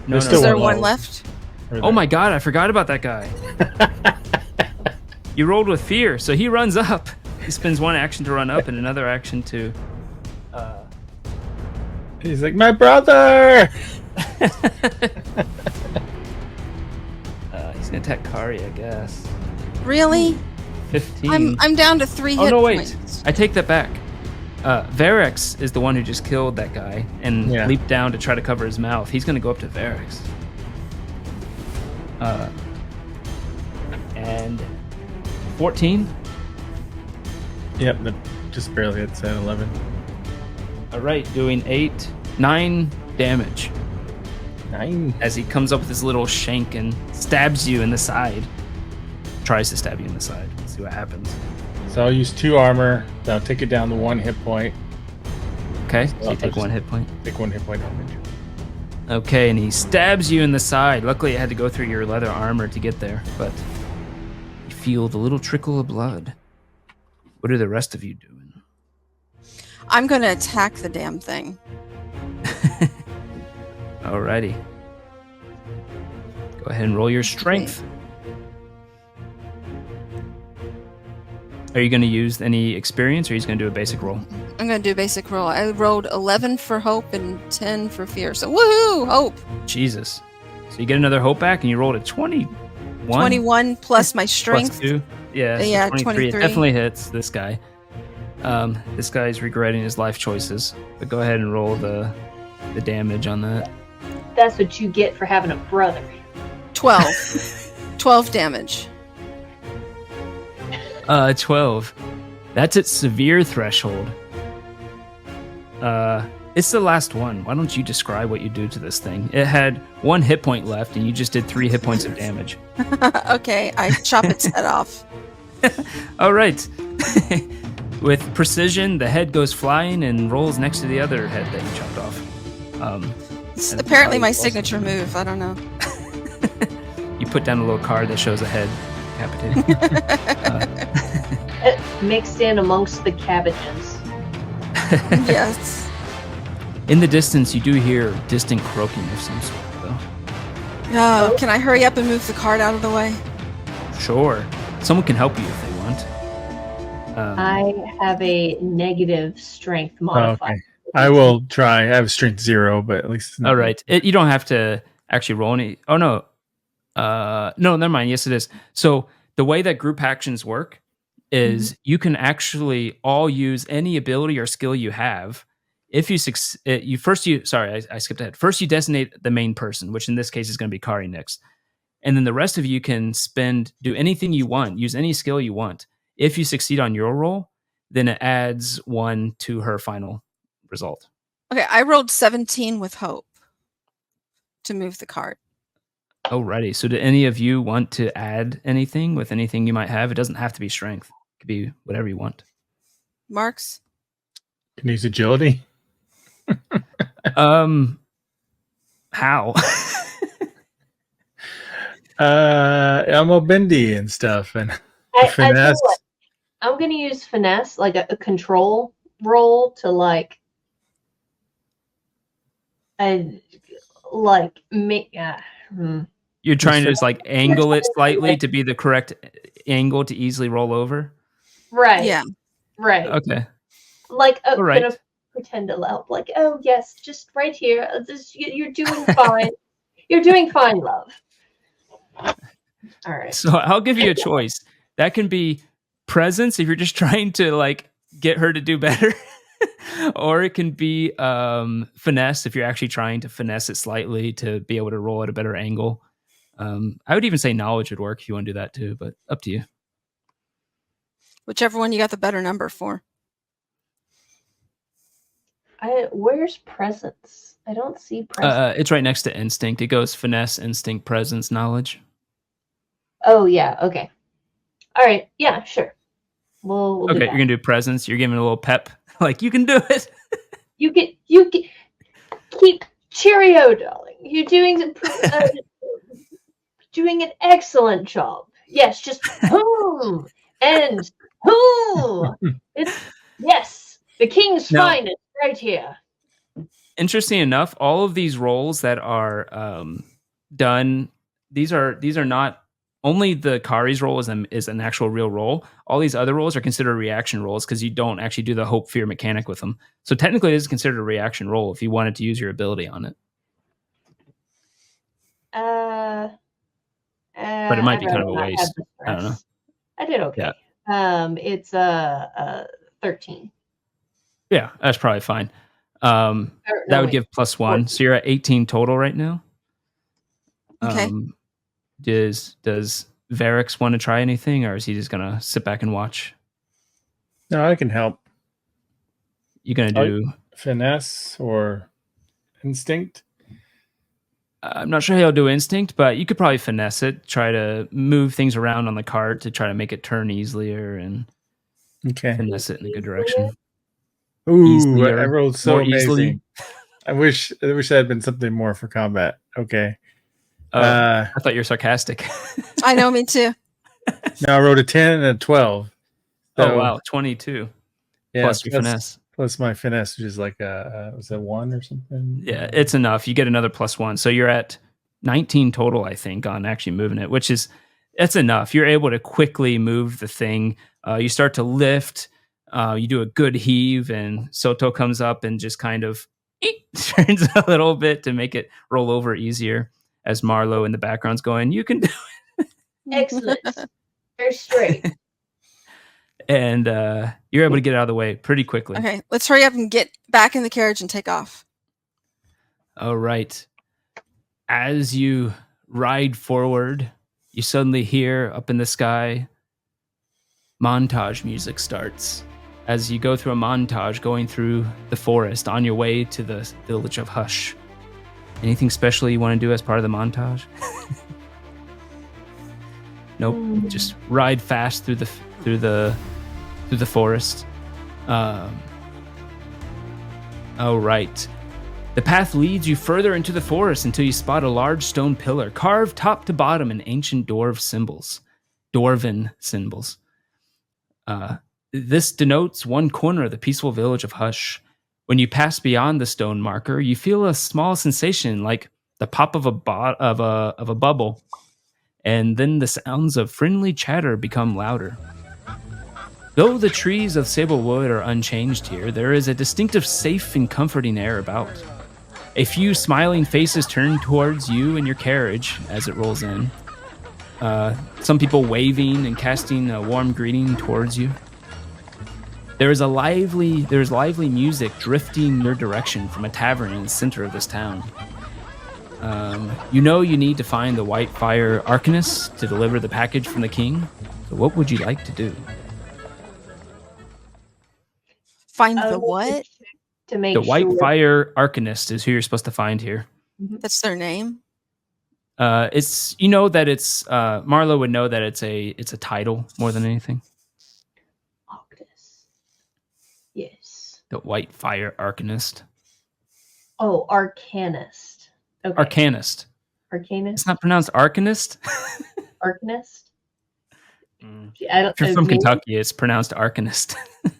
There's Is there one one left? Oh my god! I forgot about that guy. You rolled with fear, so he runs up. He spends one action to run up and another action to. He's like, my brother. He's gonna attack Kari, I guess. Really? 15. I'm down to 3 hit no, wait. points. I take that back. Verex is the one who just killed that guy and leaped down to try to cover his mouth. He's going to go up to Verex. And 14. Yep, that just barely hits at 11. All right, doing 9 damage. 9. As he comes up with his little shank and stabs you in the side. Tries to stab you in the side. Let's see what happens. So I'll use 2 armor. That'll take it down to 1 hit point. Okay, so you take 1 hit point. Take 1 hit point damage. Okay, and he stabs you in the side. Luckily, it had to go through your leather armor to get there, but you feel the little trickle of blood. What are the rest of you doing? I'm going to attack the damn thing. Alrighty. Go ahead and roll your strength. Are you going to use any experience, or are you just going to do a basic roll? I'm going to do a basic roll. I rolled 11 for hope and 10 for fear. So woohoo, hope. Jesus. So you get another hope back, and you rolled a 21. 21 plus my strength. Plus 2. Yeah, so Yeah, 23. It 23. definitely hits this guy. This guy's regretting his life choices. But go ahead and roll the damage on that. That's what you get for having a brother. 12. 12 damage. 12. That's its severe threshold. It's the last one. Why don't you describe what you do to this thing? It had 1 hit point left, and you just did 3 hit points of damage. Okay, I chop its head off. All right. With precision, the head goes flying and rolls next to the other head that you chopped off. It's And apparently my also- signature move. I don't know. You put down a little card that shows a head decapitating. Mixed in amongst the cabbages. Yes. In the distance, you do hear distant croaking of some sort, though. Oh, can I hurry up and move the card out of the way? Sure. Someone can help you if they want. I have a negative strength Oh, modifier. okay. I will try. I have strength 0, but at least. All right. You don't have to actually roll any. Oh, no. No, never mind. Yes, it is. So the way that group actions work is you can actually all use any ability or skill you have. If you sorry, I skipped ahead. First, you designate the main person, which in this case is going to be Kari Nix. And then the rest of you can do anything you want, use any skill you want. If you succeed on your roll, then it adds 1 to her final result. Okay, I rolled 17 with hope to move the card. Alrighty. So do any of you want to add anything with anything you might have? It doesn't have to be strength. It could be whatever you want. Marks? Can use agility. How? I'm mobility and stuff, and I tell you finesse. what, I'm going to use finesse, like a control roll to make. You're trying to just like angle it slightly to be the correct angle to easily roll over. Right. Yeah. Right. Okay. Like, All right. gonna pretend to help. Like, oh yes, just right here. You're doing fine. You're doing fine, love. All right. So I'll give you a choice. That can be presence if you're just trying to like get her to do better, or it can be finesse if you're actually trying to finesse it slightly to be able to roll at a better angle. I would even say knowledge would work if you want to do that too, but up to you. Whichever one you got the better number for. Where's presence? I don't see presence. It's right next to instinct. It goes finesse, instinct, presence, knowledge. Oh yeah. Okay. All right. Yeah. Sure. We'll do Okay, that. you're gonna do presence. You're giving it a little pep, like you can do it. You get keep cheerio, darling. You're doing doing an excellent job. Yes, just boom and boom. Yes, the king's Now- finest right here. Interesting enough, all of these rolls that are done, these are not only the Kari's roll is an actual real roll. All these other rolls are considered reaction rolls because you don't actually do the hope fear mechanic with them. So technically, it is considered a reaction roll if you wanted to use your ability on it. But it might be kind of a waste. I don't know. I did okay. It's 13. Yeah, that's probably fine. Or, That no, would wait. give +1. So you're at 18 total right now. Okay. Does Varix want to try anything, or is he just gonna sit back and watch? No, I can help. You gonna do? Finesse or instinct. I'm not sure how he'll do instinct, but you could probably finesse it. Try to move things around on the card to try to make it turn easier and Okay. finesse it in a good direction. Ooh, Easier, I rolled so more amazing. easily. I wish I had been something more for combat. Okay. I thought you were sarcastic. I know, me too. Now I wrote a 10 and a 12. Oh So, wow, 22 yeah, plus your finesse. Plus my finesse, which is like was that 1 or something? Yeah, it's enough. You get another +1, so you're at 19 total, I think, on actually moving it, which is it's enough. You're able to quickly move the thing. You start to lift. You do a good heave, and Soto comes up and just kind of turns a little bit to make it roll over easier. As Marlo in the background's going, you can do it. Excellent. Very straight. And you're able to get out of the way pretty quickly. Okay, let's hurry up and get back in the carriage and take off. All right. As you ride forward, you suddenly hear up in the sky, montage music starts as you go through a montage going through the forest on your way to the village of Hush. Anything special you want to do as part of the montage? Nope. Just ride fast through the forest. Oh, right. The path leads you further into the forest until you spot a large stone pillar carved top to bottom in ancient dwarven symbols. This denotes one corner of the peaceful village of Hush. When you pass beyond the stone marker, you feel a small sensation like the pop of a bubble, and then the sounds of friendly chatter become louder. Though the trees of Sablewood are unchanged here, there is a distinctive safe and comforting air about. A few smiling faces turn towards you and your carriage as it rolls in. Some people waving and casting a warm greeting towards you. There's lively music drifting your direction from a tavern in the center of this town. You know you need to find the White Fire Arcanist to deliver the package from the king. So what would you like to do? Find the what? To make The White sure. Fire Arcanist is who you're supposed to find here. That's their name. It's Marlo would know that it's a title more than anything. Arcanist. Yes. The White Fire Arcanist. Oh, Arcanist. Okay. Arcanist. Arcanist. It's not pronounced Arcanist. Arcanist. If you're from Kentucky, it's pronounced Arcanist.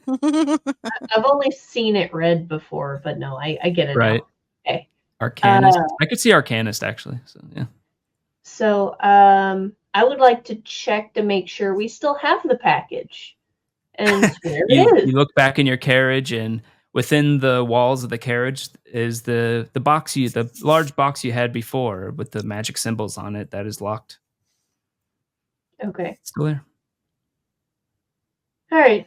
I've only seen it read before, but no, I get it. Right. Now. Okay. Arcanist. I could see Arcanist actually. So yeah. So I would like to check to make sure we still have the package. And there it is. You look back in your carriage, and within the walls of the carriage is the large box you had before with the magic symbols on it that is locked. Okay. Still there. All right.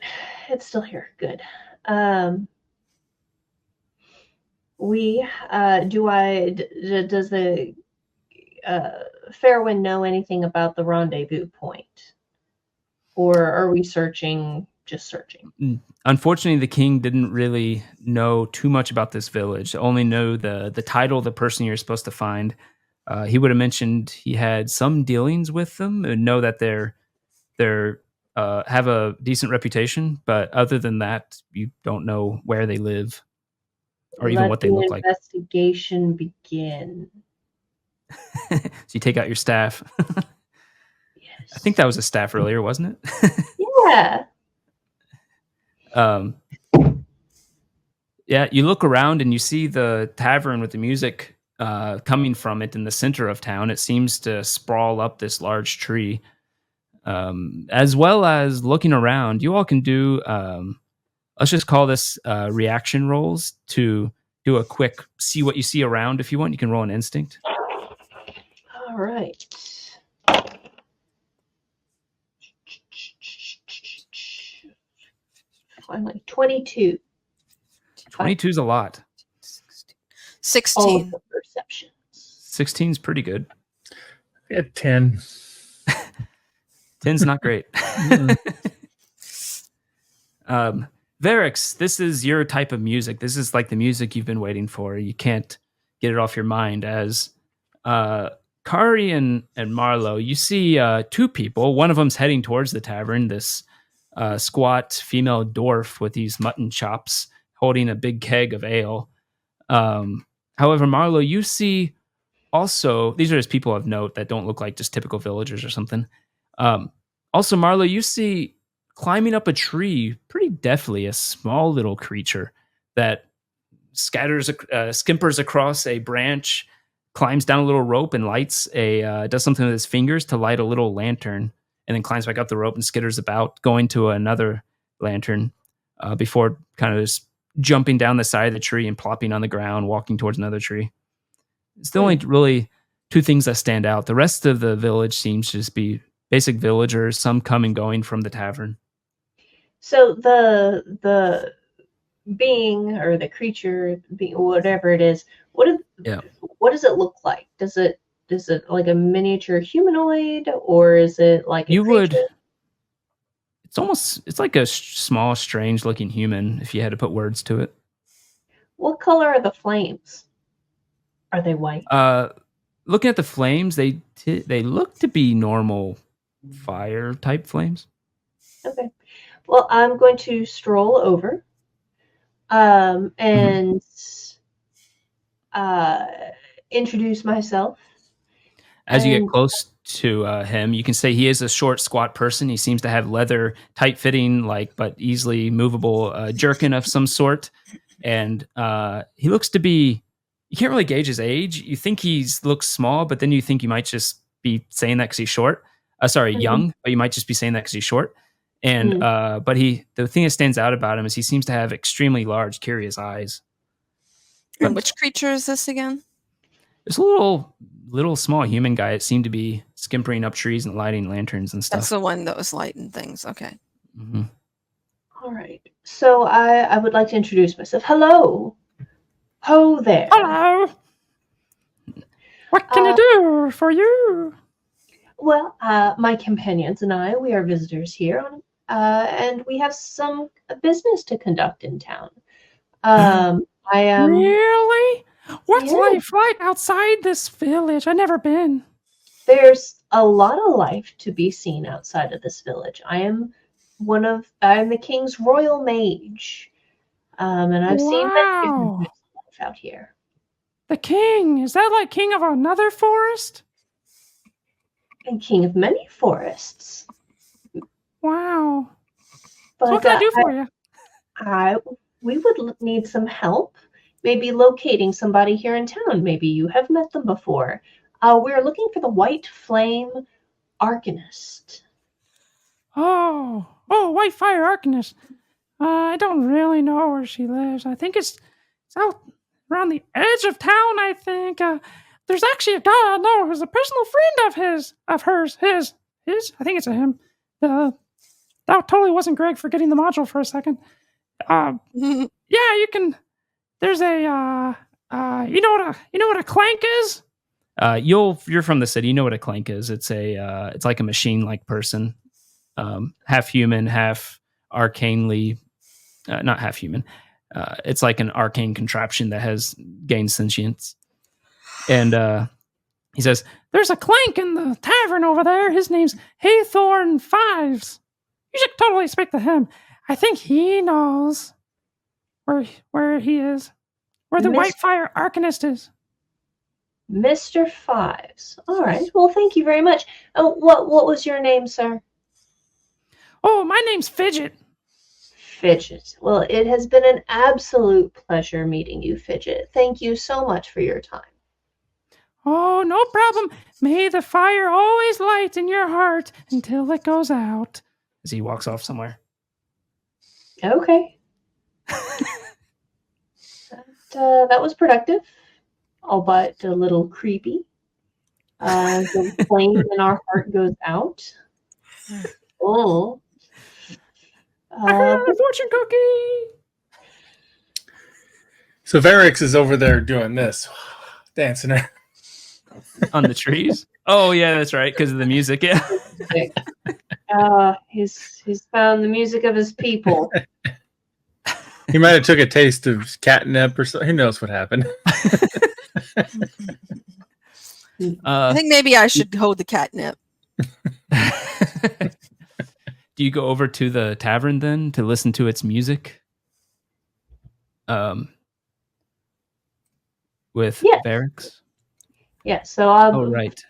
It's still here. Good. Does the Fairwind know anything about the rendezvous point? Or are we searching? Unfortunately, the king didn't really know too much about this village. Only know the title of the person you're supposed to find. He would have mentioned he had some dealings with them and know that they're have a decent reputation, but other than that, you don't know where they live or even what they look like. Investigation begin. So you take out your staff. Yes. I think that was a staff earlier, wasn't it? Yeah. Yeah, you look around and you see the tavern with the music coming from it in the center of town. It seems to sprawl up this large tree. As well as looking around, you all can do, let's just call this reaction rolls to do a quick see what you see around. If you want, you can roll an instinct. All right. Finally, 22. 22 is a lot. 16. Oh, perception. 16 is pretty good. I had 10. 10's not great. Varix, this is your type of music. This is like the music you've been waiting for. You can't get it off your mind. As Kari and Marlo, you see two people. One of them's heading towards the tavern, this squat female dwarf with these mutton chops holding a big keg of ale. However, Marlo, you see also, these are just people of note that don't look like just typical villagers or something. Also, Marlo, you see climbing up a tree pretty deftly a small little creature that skimpers across a branch, climbs down a little rope and does something with his fingers to light a little lantern, and then climbs back up the rope and skitters about, going to another lantern before kind of just jumping down the side of the tree and plopping on the ground, walking towards another tree. It's the only really two things that stand out. The rest of the village seems to just be basic villagers, some come and going from the tavern. So the being or the creature, whatever it is, what does it look like? Is it like a miniature humanoid, or is it like a creature? It's like a small, strange looking human, if you had to put words to it. What color are the flames? Are they white? Looking at the flames, they look to be normal fire type flames. Okay. Well, I'm going to stroll over and introduce myself. As you get close to him, you can say he is a short, squat person. He seems to have leather, tight-fitting, but easily movable jerkin of some sort. And he looks to be... You can't really gauge his age. You think he looks small, but then you think you might just be saying that because he's short. Young, but you might just be saying that because he's short. And but the thing that stands out about him is he seems to have extremely large, curious eyes. And which creature is this again? It's a little small human guy. It seemed to be skimpering up trees and lighting lanterns and stuff. That's the one that was lighting things. Okay. Mm-hmm. All right. So I would like to introduce myself. Hello. Ho there. Hello. What can I do for you? Well, my companions and I, we are visitors here, and we have some business to conduct in town. I am... Really? What's life like outside this village? I've never been. There's a lot of life to be seen outside of this village. I am the king's royal mage, and I've seen many different types of life out here. The king? Is that like king of another forest? And king of many forests. Wow. But so what can I do for you? We would need some help. Maybe locating somebody here in town. Maybe you have met them before. We're looking for the White Flame Arcanist. Oh, White Fire Arcanist. I don't really know where she lives. I think it's out around the edge of town, I think. There's actually a guy I know who's a personal friend of hers. His. I think it's a him. That totally wasn't Greg for getting the module for a second. Yeah, you can... There's a, you know what a clank is? You're from the city. You know what a clank is. It's like a machine-like person, half human, half arcanely, not half human. It's like an arcane contraption that has gained sentience. And he says, "There's a clank in the tavern over there. His name's Haythorn Fives. You should totally speak to him. I think he knows where he is, where the White Fire Arcanist is." Mr. Fives. All right. Well, thank you very much. What was your name, sir? Oh, my name's Fidget. Fidget. Well, it has been an absolute pleasure meeting you, Fidget. Thank you so much for your time. Oh, no problem. May the fire always light in your heart until it goes out. As he walks off somewhere. Okay. That was productive, albeit a little creepy. The flame in our heart goes out. Oh. I heard a fortune cookie. So Varix is over there doing this, dancing on the trees. Oh yeah, that's right, because of the music. Yeah. He's found the music of his people. He might have took a taste of catnip or something. Who knows what happened? I think maybe I should hold the catnip. Do you go over to the tavern then to listen to its music? With Varix? Yeah, so I'm right.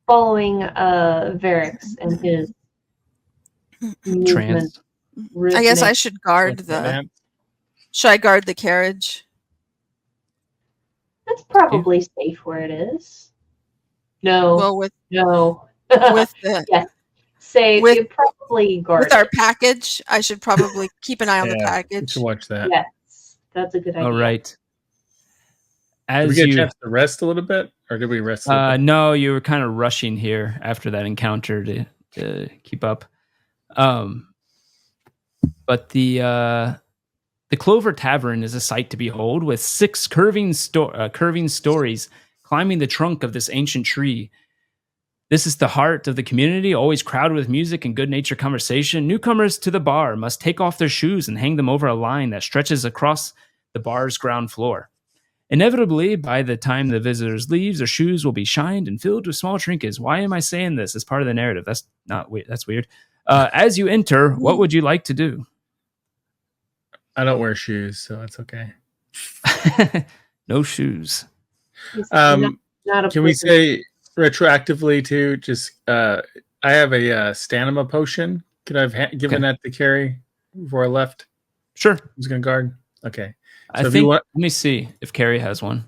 following Varix and his movement. I guess I should guard Should I guard the carriage? That's probably safe where it is. No. Well, with the probably guard with our package. I should probably keep an eye on the package. You should watch that. Yes, that's a good idea. All right. Did we get a chance to rest a little bit, or did we rest? No, you were kind of rushing here after that encounter to keep up. But the Clover Tavern is a sight to behold, with 6 curving stories climbing the trunk of this ancient tree. This is the heart of the community, always crowded with music and good-natured conversation. Newcomers to the bar must take off their shoes and hang them over a line that stretches across the bar's ground floor. Inevitably, by the time the visitors leave, their shoes will be shined and filled with small trinkets. Why am I saying this as part of the narrative? That's not weird. That's weird. As you enter, what would you like to do? I don't wear shoes, so that's okay. No shoes. Not a Can we person. say retroactively too? Just I have a stamina potion. Could I have given that to Carrie before I left? Sure. Who's gonna guard? Okay. I if think. you want, Let me see if Carrie has one.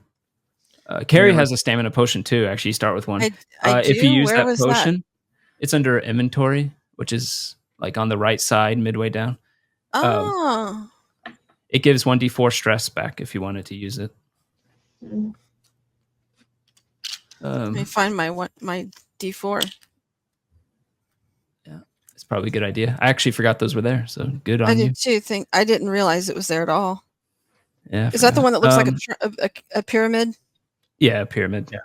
Carrie Yeah. has a stamina potion too. Actually, you start with one. I If you do? use Where that was that? potion, it's under inventory, which is like on the right side, midway down. Oh, It gives 1d4 stress back if you wanted to use it. Mm. let me find my D4. It's probably a good idea. I actually forgot those were there, so good I on you. did too. I didn't realize it was there at all. Yeah, Is that the one that looks like Um, a pyramid? Yeah, a pyramid. Yeah.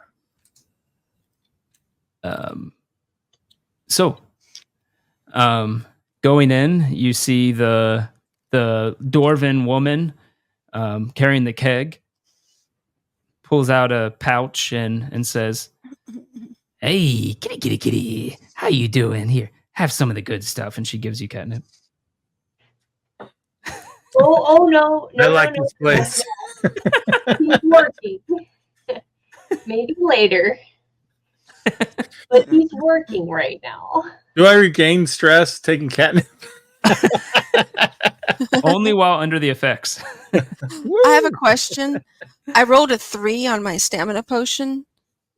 Going in, you see the dwarven woman carrying the keg, pulls out a pouch and says, "Hey, kitty, how you doing? Here, have some of the good stuff." And she gives you catnip. Oh no! I like this place. He's working. Maybe later. But he's working right now. Do I regain stress taking catnip? Only while under the effects. I have a question. I rolled a 3 on my stamina potion.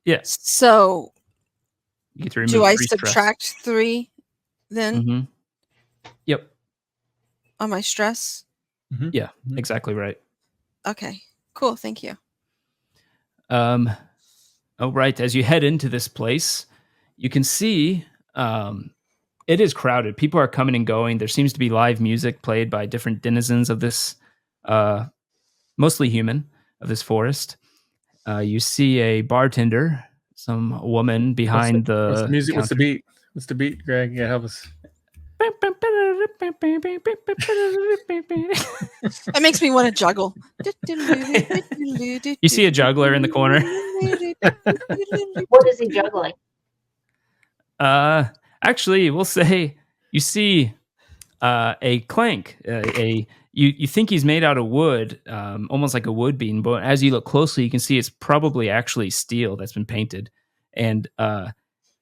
Yes. So You get to remove do I 3 stress. subtract 3 then Mhm. Yep. on my stress? Yeah, exactly right. Okay, cool. Thank you. Oh, right. As you head into this place, you can see it is crowded. People are coming and going. There seems to be live music played by different denizens of this, mostly human, of this forest. You see a bartender, some woman behind What's the music? What's the counter. beat? What's the beat, Greg? Yeah, help us. That makes me want to juggle. You see a juggler in the corner. What is he juggling? Actually, we'll say you see a clank. You think he's made out of wood, almost like a wood beam, but as you look closely, you can see it's probably actually steel that's been painted. And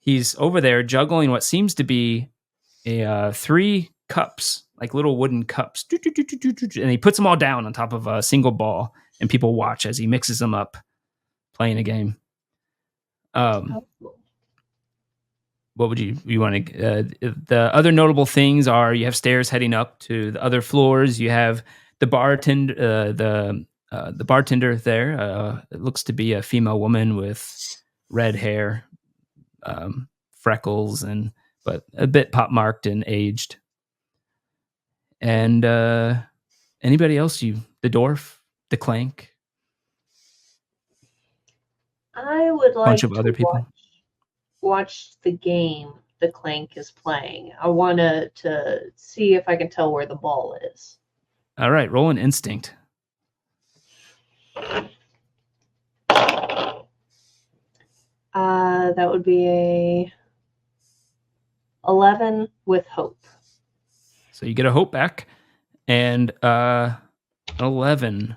he's over there juggling what seems to be 3 cups, like little wooden cups, and he puts them all down on top of a single ball, and people watch as he mixes them up, playing a game. What would you want to? The other notable things are you have stairs heading up to the other floors. You have the bartender, the bartender there. It looks to be a female woman with red hair, freckles, but a bit pockmarked and aged. And anybody else? The dwarf, the clank, I would like bunch of to other people. watch the game the Clank is playing. I want to see if I can tell where the ball is. All right, roll an instinct. That would be a 11 with hope. So you get a hope back, and 11.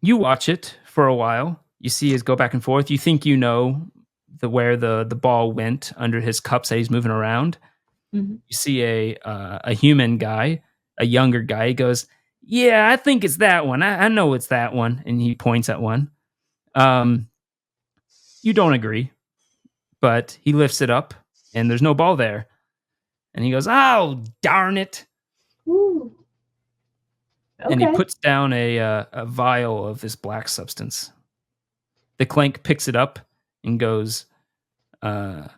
You watch it for a while. You see his go back and forth. You think you know where the ball went under his cups that he's moving around. Mm-hmm. You see a human guy, a younger guy. He goes, "Yeah, I think it's that one. I know it's that one," and he points at one. You don't agree, but he lifts it up, and there's no ball there. And he goes, "Oh, darn it!" Ooh. Okay. And he puts down a vial of this black substance. The clank picks it up and goes, "Good,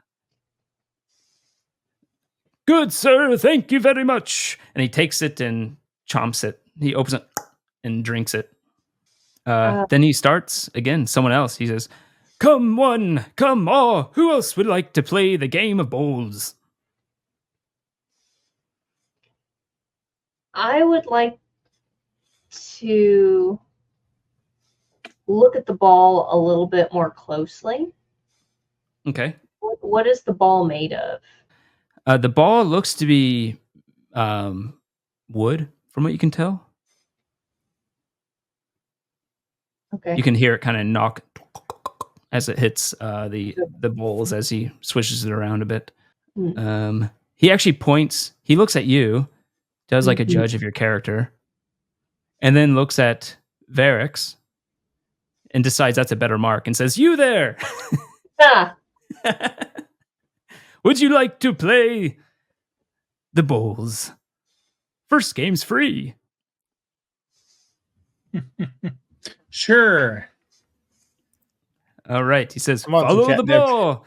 sir. Thank you very much." And he takes it and chomps it. He opens it and drinks it. Then he starts again. Someone else. He says, Come one, come all. Who else would like to play the game of bowls? I would like to look at the ball a little bit more closely. Okay. What is the ball made of? The ball looks to be wood, from what you can tell. Okay. You can hear it kind of knock as it hits the bowls as he swishes it around a bit. He actually points. He looks at you, does like a judge of your character, and then looks at Varix and decides that's a better mark and says, "You there? Ah, Would you like to play the bowls? First game's free." Sure. All right. He says, Come on, "Follow the catnip." ball."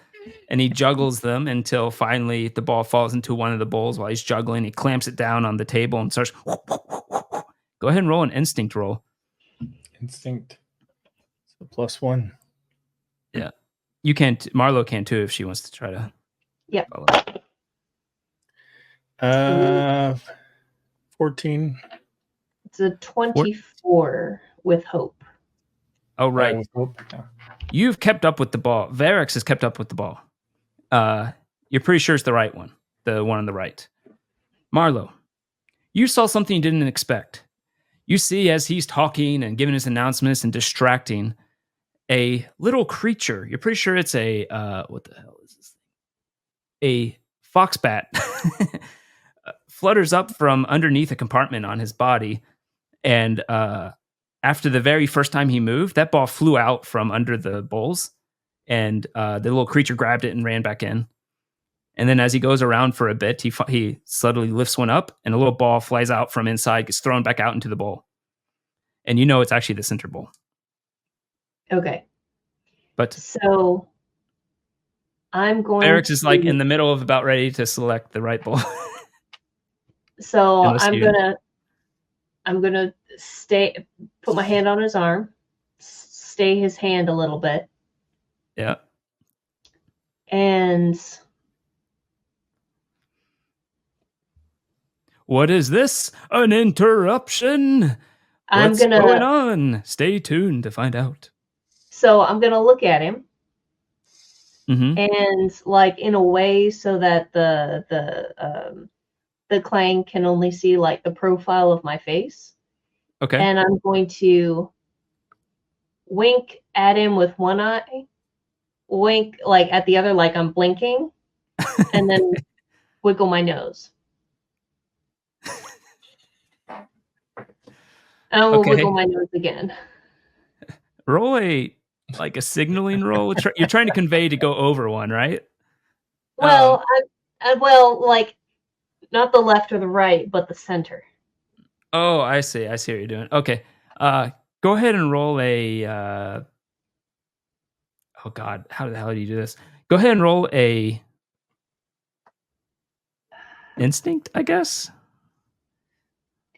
And he juggles them until finally the ball falls into one of the bowls while he's juggling. He clamps it down on the table and starts. Go ahead and roll an instinct roll. Instinct. So +1. Yeah. You can't. Marlo can too if she wants to try to. Yep. Follow. 14. it's a 24 with hope. Oh, right. With hope. Yeah. You've kept up with the ball. Varix has kept up with the ball. You're pretty sure it's the right one. The one on the right. Marlo, you saw something you didn't expect. You see, as he's talking and giving his announcements and distracting, a little creature. You're pretty sure it's a, what the hell is this thing? A foxbat flutters up from underneath a compartment on his body. And after the very first time he moved, that ball flew out from under the bowls. And the little creature grabbed it and ran back in. And then as he goes around for a bit, he subtly lifts one up, and a little ball flies out from inside, gets thrown back out into the bowl. And you know it's actually the center bowl. Okay. But So I'm going Eric's is like to- in the middle of about ready to select the right bowl. So Unless I'm gonna put my hand on his arm, stay his hand a little bit, Yeah. and What is this? An interruption? I'm What's gonna going on? Stay tuned to find out. so I'm gonna look at him Mm-hmm. and like in a way so that the clang can only see like the profile of my face. Okay. And I'm going to wink at him with one eye, wink like at the other, like I'm blinking, and then wiggle my nose. And I will Okay. wiggle my nose again. Roll a signaling roll. You're trying to convey to go over one, right? Well, well, like not the left or the right, but the center. Oh, I see. I see what you're doing. Okay. Go ahead and roll a. Oh God, how the hell do you do this? Go ahead and roll a instinct, I guess.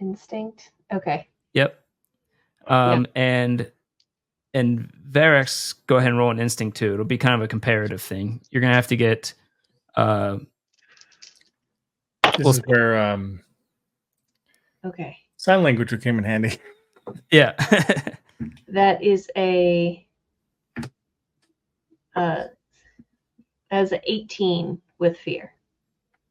Instinct. Okay. Yep. And Varix, go ahead and roll an instinct too. It'll be kind of a comparative thing. You're gonna have to get. This is where Okay. sign language came in handy. Yeah. That is a as an 18 with fear.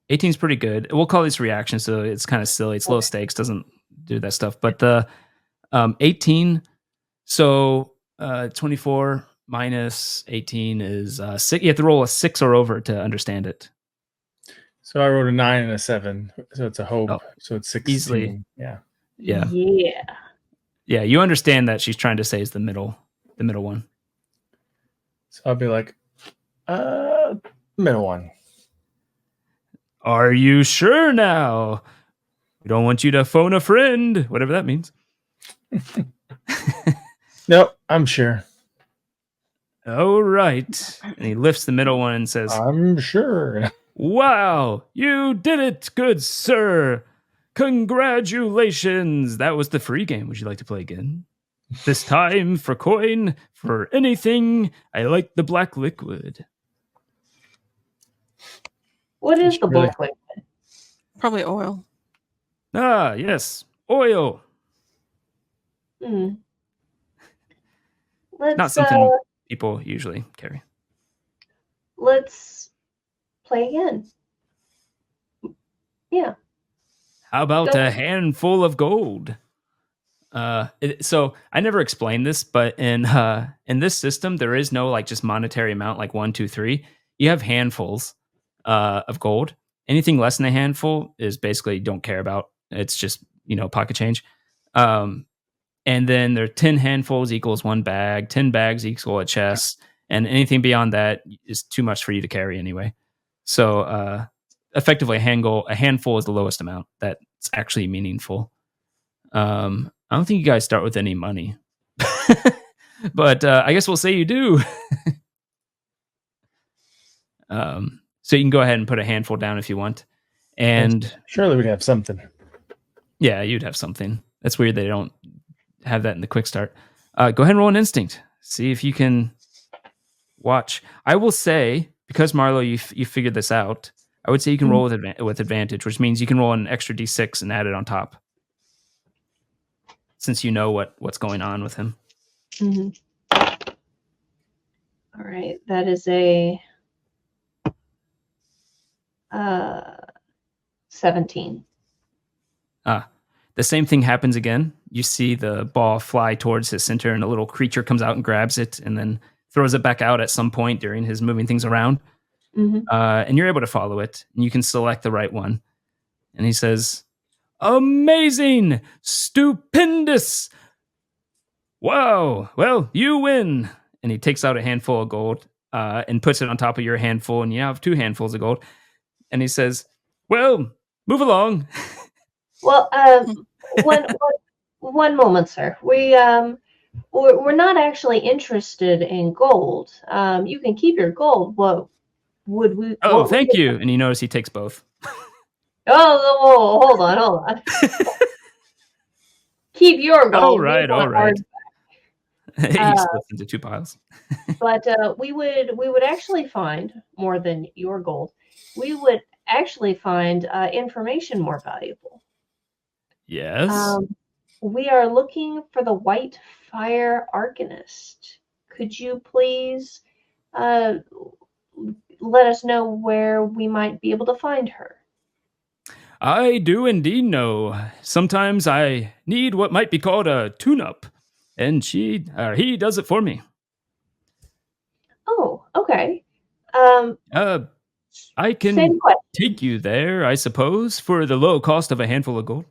18 is pretty good. We'll call this reaction, so it's kind of silly. It's low stakes, doesn't do that stuff. But the 18, so 24 minus 18 is 6. You have to roll a 6 or over to understand it. So I wrote a 9 and a 7. So it's a hope. Oh, So it's 16. easily. Yeah. Yeah. Yeah. Yeah, you understand that she's trying to say is the middle one. So I'll be like, middle one. Are you sure now? We don't want you to phone a friend, whatever that means. Nope, I'm sure. All right. And he lifts the middle one and says, I'm sure. "Wow, you did it, good sir. Congratulations. That was the free game. Would you like to play again?" This time for coin, for anything, I like the black liquid. What is the Really? black liquid? Probably oil. Ah, yes, oil. Hmm. Not Let's something people usually carry. let's play again. Yeah. How about Go. a handful of gold? So I never explained this, but in this system, there is no like just monetary amount like 1, 2, 3. You have handfuls of gold. Anything less than a handful is basically don't care about. It's just pocket change. And then there are 10 handfuls equals 1 bag. 10 bags equal a chest, and anything beyond that is too much for you to carry anyway. So effectively, a handful is the lowest amount that's actually meaningful. I don't think you guys start with any money, but I guess we'll say you do. So you can go ahead and put a handful down if you want. And Surely we have something. yeah, you'd have something. That's weird they don't have that in the quick start. Go ahead and roll an instinct. See if you can watch. I will say, because Marlo, you figured this out, I would say you can roll with advantage, which means you can roll an extra d6 and add it on top, since you know what's going on with him. Mm-hmm. All right, that is a 17. The same thing happens again. You see the ball fly towards his center, and a little creature comes out and grabs it, and then throws it back out at some point during his moving things around. Mm-hmm. And you're able to follow it, and you can select the right one. And he says, "Amazing! Stupendous! Wow! Well, you win!" And he takes out a handful of gold and puts it on top of your handful, and you have 2 handfuls of gold. And he says, "Well, move along." Well, one moment, sir. We're not actually interested in gold. You can keep your gold. What would we? Oh, what thank would- you. And you notice he takes both. Oh, hold on. Keep your gold. All We right, want all right. ours. He splits into 2 piles. But we would actually find more than your gold. We would actually find information more valuable. Yes. We are looking for the White Fire Arcanist. Could you please let us know where we might be able to find her? I do indeed know. Sometimes I need what might be called a tune-up, and he does it for me. Oh, okay. I can Same question. take you there, I suppose, for the low cost of a handful of gold.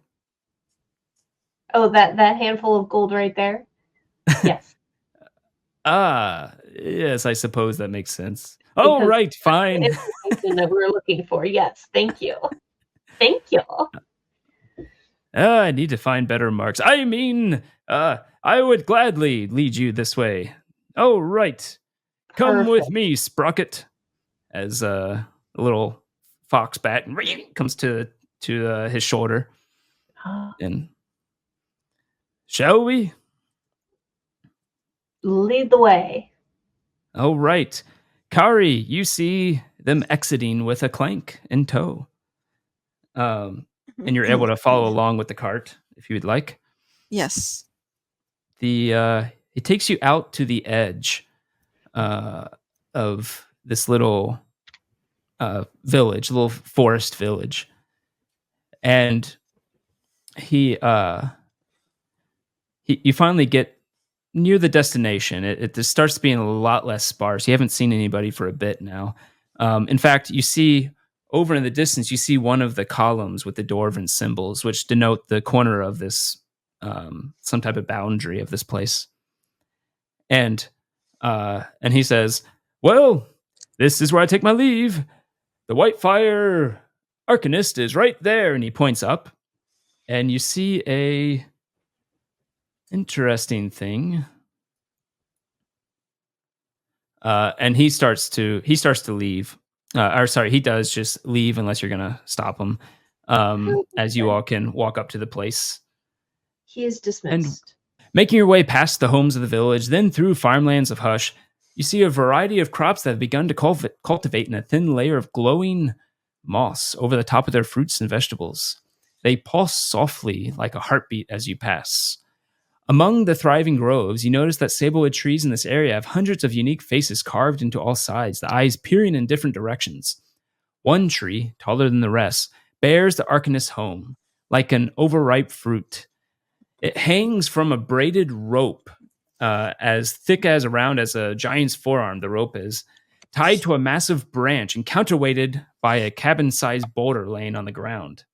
Oh, that handful of gold right there? Yes. Yes, I suppose that makes sense. Oh, Because right, fine. information that we were looking for. Yes, thank you. Thank you. I need to find better marks. I mean, I would gladly lead you this way. Oh, right. Come with Perfect. me, Sprocket. As a little fox bat comes to his shoulder. And shall we? Lead the way. All right. Kari, you see them exiting with a clank in tow. And you're able to follow along with the cart if you would like. Yes. It takes you out to the edge of this little village, little forest village, and you finally get near the destination. It just starts being a lot less sparse. You haven't seen anybody for a bit now. In fact, you see over in the distance, you see one of the columns with the dwarven symbols, which denote the corner of this some type of boundary of this place. And he says, "Well, this is where I take my leave. The White Fire Arcanist is right there." And he points up, and you see a interesting thing. And he starts to leave. He does just leave unless you're gonna stop him. As you all can walk up to the place. He is dismissed. Making your way past the homes of the village, then through farmlands of hush, you see a variety of crops that have begun to cultivate in a thin layer of glowing moss over the top of their fruits and vegetables. They pulse softly like a heartbeat as you pass. Among the thriving groves, you notice that sablewood trees in this area have hundreds of unique faces carved into all sides, the eyes peering in different directions. One tree, taller than the rest, bears the Arcanist's home, like an overripe fruit. It hangs from a braided rope, as thick as around as a giant's forearm, the rope is, tied to a massive branch and counterweighted by a cabin-sized boulder laying on the ground.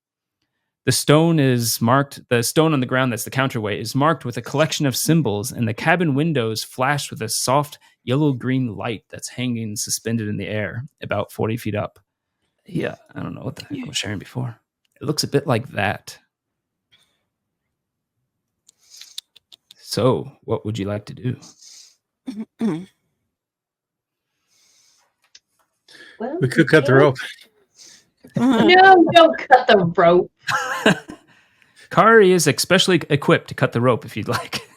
The stone on the ground that's the counterweight is marked with a collection of symbols, and the cabin windows flash with a soft yellow-green light that's hanging suspended in the air, about 40 feet up. Yeah, I don't know what the heck I was sharing before. It looks a bit like that. So, what would you like to do? Well, We could cut the rope. No, don't cut the rope. Kari is especially equipped to cut the rope if you'd like.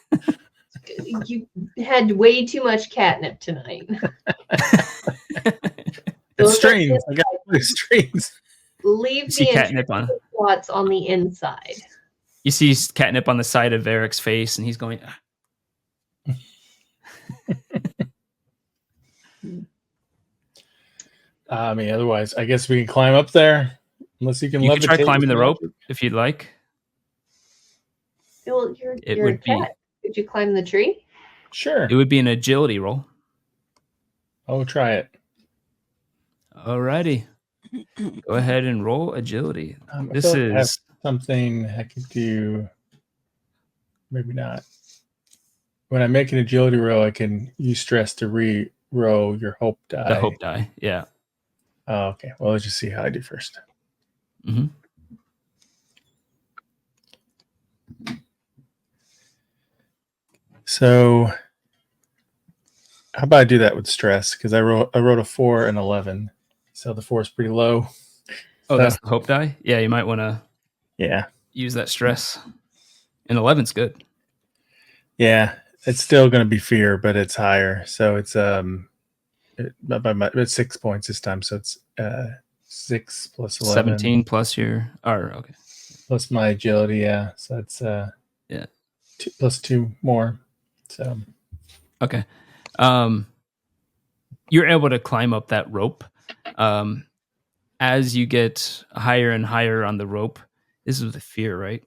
You had way too much catnip tonight. It's strings. I got strings. Leave You see the catnip on. spots on the inside. You see catnip on the side of Eric's face, and he's going. I mean, otherwise, I guess we can climb up there. Unless you can. You could try levitate climbing the with rope magic. if you'd like. Well, It you're a would be- cat. Could you climb the tree? Sure. It would be an agility roll. Oh, try it. Alrighty. Go ahead and roll agility. I This feel like I have is something I could do. Maybe not. When I make an agility roll, I can use stress to re-roll your hope die. the hope die. Yeah. Oh, okay. Well, let's just see how I do first. hmm So, how about I do that with stress? Because I wrote a 4 and 11, so the 4 is pretty low. Oh, So, that's the hope die? Yeah, you might want to yeah, use that stress. And 11's good. yeah. It's still going to be fear, but it's higher. So it's it's 6 points this time. So it's 6 plus 11 17 plus your. Okay. plus my agility. Yeah, so it's Yeah. 2 plus 2 more. So Okay. You're able to climb up that rope. As you get higher and higher on the rope, this is the fear, right?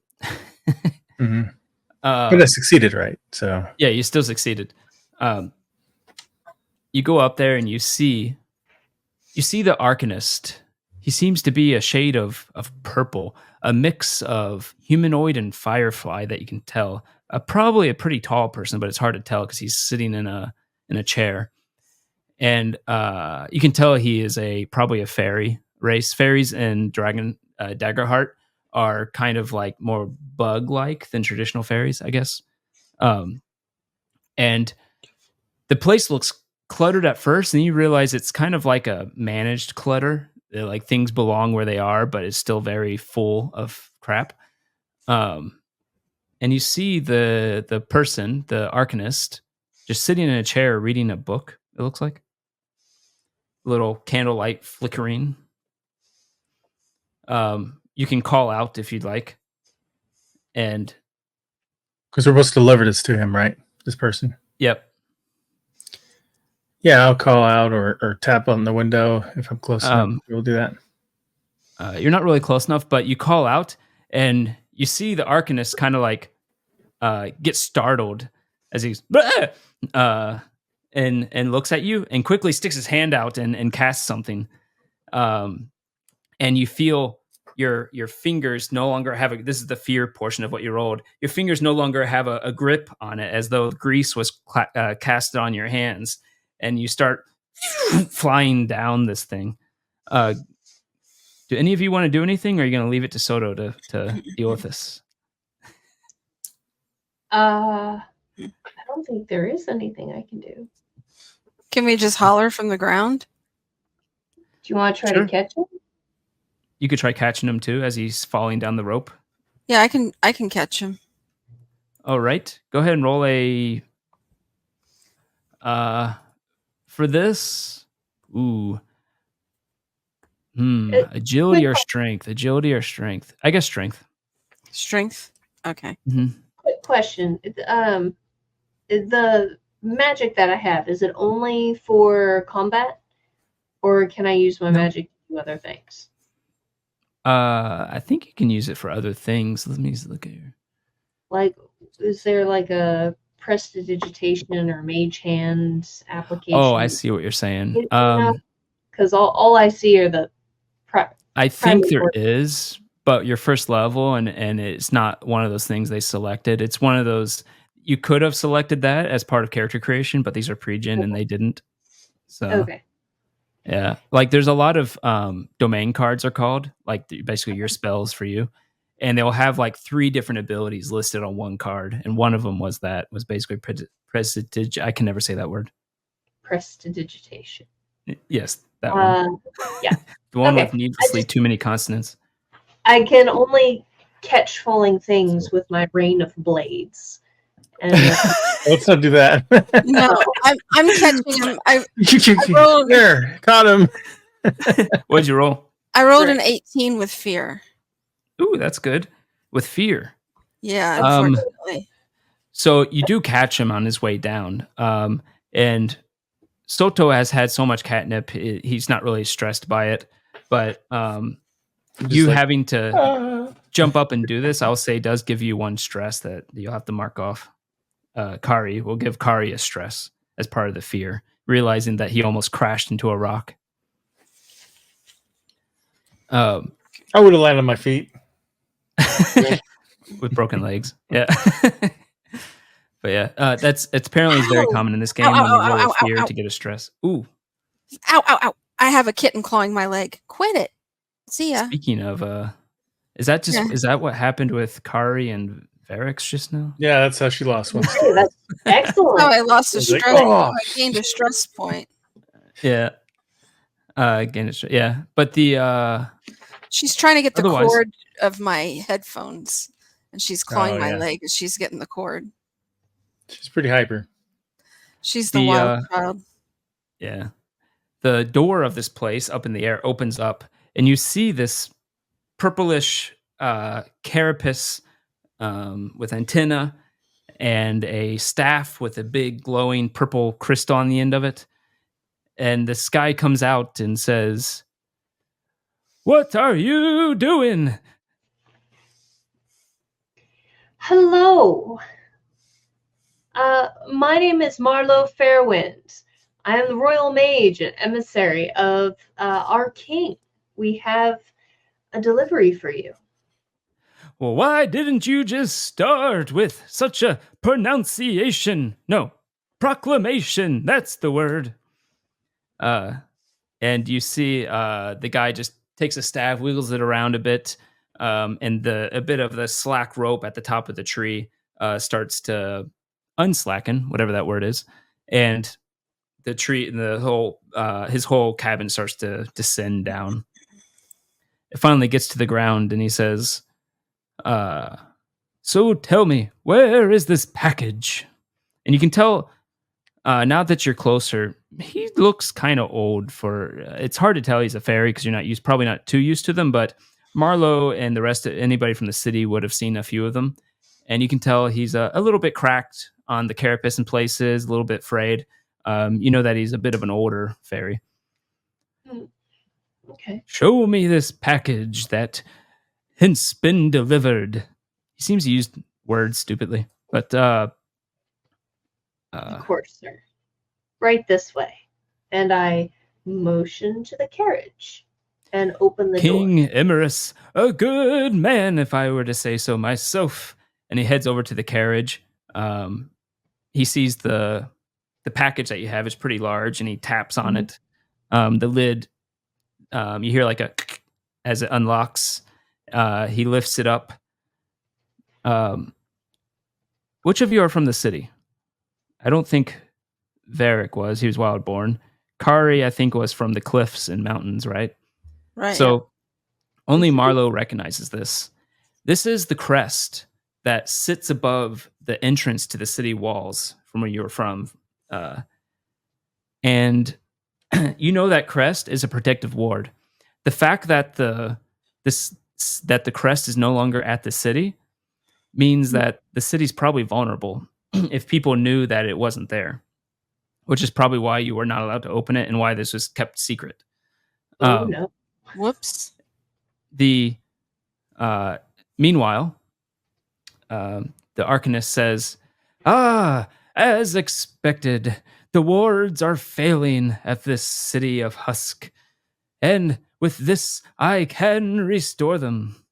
mhm. But I succeeded, right? So Yeah, you still succeeded. You go up there and you see the Arcanist. He seems to be a shade of purple, a mix of humanoid and firefly that you can tell. Probably a pretty tall person, but it's hard to tell because he's sitting in a chair. And you can tell he is probably a fairy race. Fairies in Daggerheart are kind of like more bug-like than traditional fairies, I guess. And the place looks cluttered at first, and you realize it's kind of like a managed clutter. Like things belong where they are, but it's still very full of crap. And you see the person, the Arcanist, just sitting in a chair reading a book, it looks like. Little candlelight flickering. You can call out if you'd like. And because we're supposed to deliver this to him, right? This person. yep. Yeah, I'll call out or tap on the window if I'm close enough. We'll do that. You're not really close enough, but you call out and you see the Arcanist kind of like get startled as he's and looks at you and quickly sticks his hand out and casts something. And you feel your fingers no longer have this is the fear portion of what you rolled. Your fingers no longer have a grip on it, as though grease was cast on your hands, and you start flying down this thing. Do any of you want to do anything, or are you going to leave it to Soto to deal with this? I don't think there is anything I can do. Can we just holler from the ground? Do you want to try Sure. to catch him? You could try catching him too as he's falling down the rope. Yeah, I can catch him. All right. Go ahead and roll a. For this, agility or strength? Agility or strength? I guess strength. Strength. Okay. Quick question. The magic that I have, is it only for combat? Or can I use my magic to do other things? I think you can use it for other things. Let me look at here. Like, is there like a prestidigitation or mage hand application? Oh, I see what you're saying. Because all I see are the. I think there is, but your first level, and it's not one of those things they selected. It's one of those you could have selected that as part of character creation, but these are pre-gen and they didn't. So Okay. Yeah, like there's a lot of domain cards are called, like basically your spells for you, and they'll have like 3 different abilities listed on one card, and one of them was basically prestidig. I can never say that word. Prestidigitation. Yes, that one. Yeah. The one with needlessly too many consonants. I can only catch falling things with my rain of blades. And let's not do that. No, I'm catching him. I rolled, there, caught him. What'd you roll? I rolled an 18 with fear. Ooh, that's good. With fear. Yeah, unfortunately. So you do catch him on his way down. And Soto has had so much catnip, he's not really stressed by it. But you having to jump up and do this, I'll say, does give you one stress that you'll have to mark off. Kari will give Kari a stress as part of the fear, realizing that he almost crashed into a rock. I would have landed on my feet with broken legs. Yeah. But yeah, it's apparently very common in this game when you roll a fear to get a stress. Ooh. Ow. I have a kitten clawing my leg. Quit it. See ya. Speaking of, is that what happened with Kari and Varix just now? Yeah, that's how she lost one. Hey, that's excellent. Oh, I lost a stress. I gained a stress point. Yeah. Gained a stress. Yeah, but the she's trying to get the cord of my headphones, and she's clawing my leg as she's getting the cord. She's pretty hyper. She's the wild child. Yeah. The door of this place up in the air opens up, and you see this purplish carapace with antenna and a staff with a big glowing purple crystal on the end of it. And this guy comes out and says, "What are you doing?" Hello. My name is Marlo Fairwind. I am the royal mage and emissary of our king. We have a delivery for you. Well, why didn't you just start with such a pronunciation? No, proclamation. That's the word. And you see the guy just takes a staff, wiggles it around a bit, and a bit of the slack rope at the top of the tree starts to unslacken, whatever that word is, and the tree, his whole cabin starts to descend down. It finally gets to the ground, and he says, "So tell me, where is this package?" And you can tell now that you're closer, he looks kind of old. It's hard to tell he's a fairy because you're probably not too used to them. But Marlo and the rest of anybody from the city would have seen a few of them, and you can tell he's a little bit cracked on the carapace in places, a little bit frayed. You know that he's a bit of an older fairy. Okay. Show me this package that hence been delivered. He seems to use words stupidly, but of course, sir. Right this way. And I motion to the carriage and open the door. King Emerus, a good man, if I were to say so myself. And he heads over to the carriage. He sees the package that you have is pretty large, and he taps on it. The lid, you hear like a as it unlocks. He lifts it up. Which of you are from the city? I don't think Varric was. He was Wildborn. Kari, I think, was from the cliffs and mountains, right? Right. So only Marlo recognizes this. This is the crest that sits above the entrance to the city walls from where you were from. And you know that crest is a protective ward. The fact that the crest is no longer at the city means that the city's probably vulnerable if people knew that it wasn't there, which is probably why you were not allowed to open it and why this was kept secret. Oh no. Whoops. Meanwhile, the Arcanist says, as expected, the wards are failing at this city of Husk, and with this I can restore them.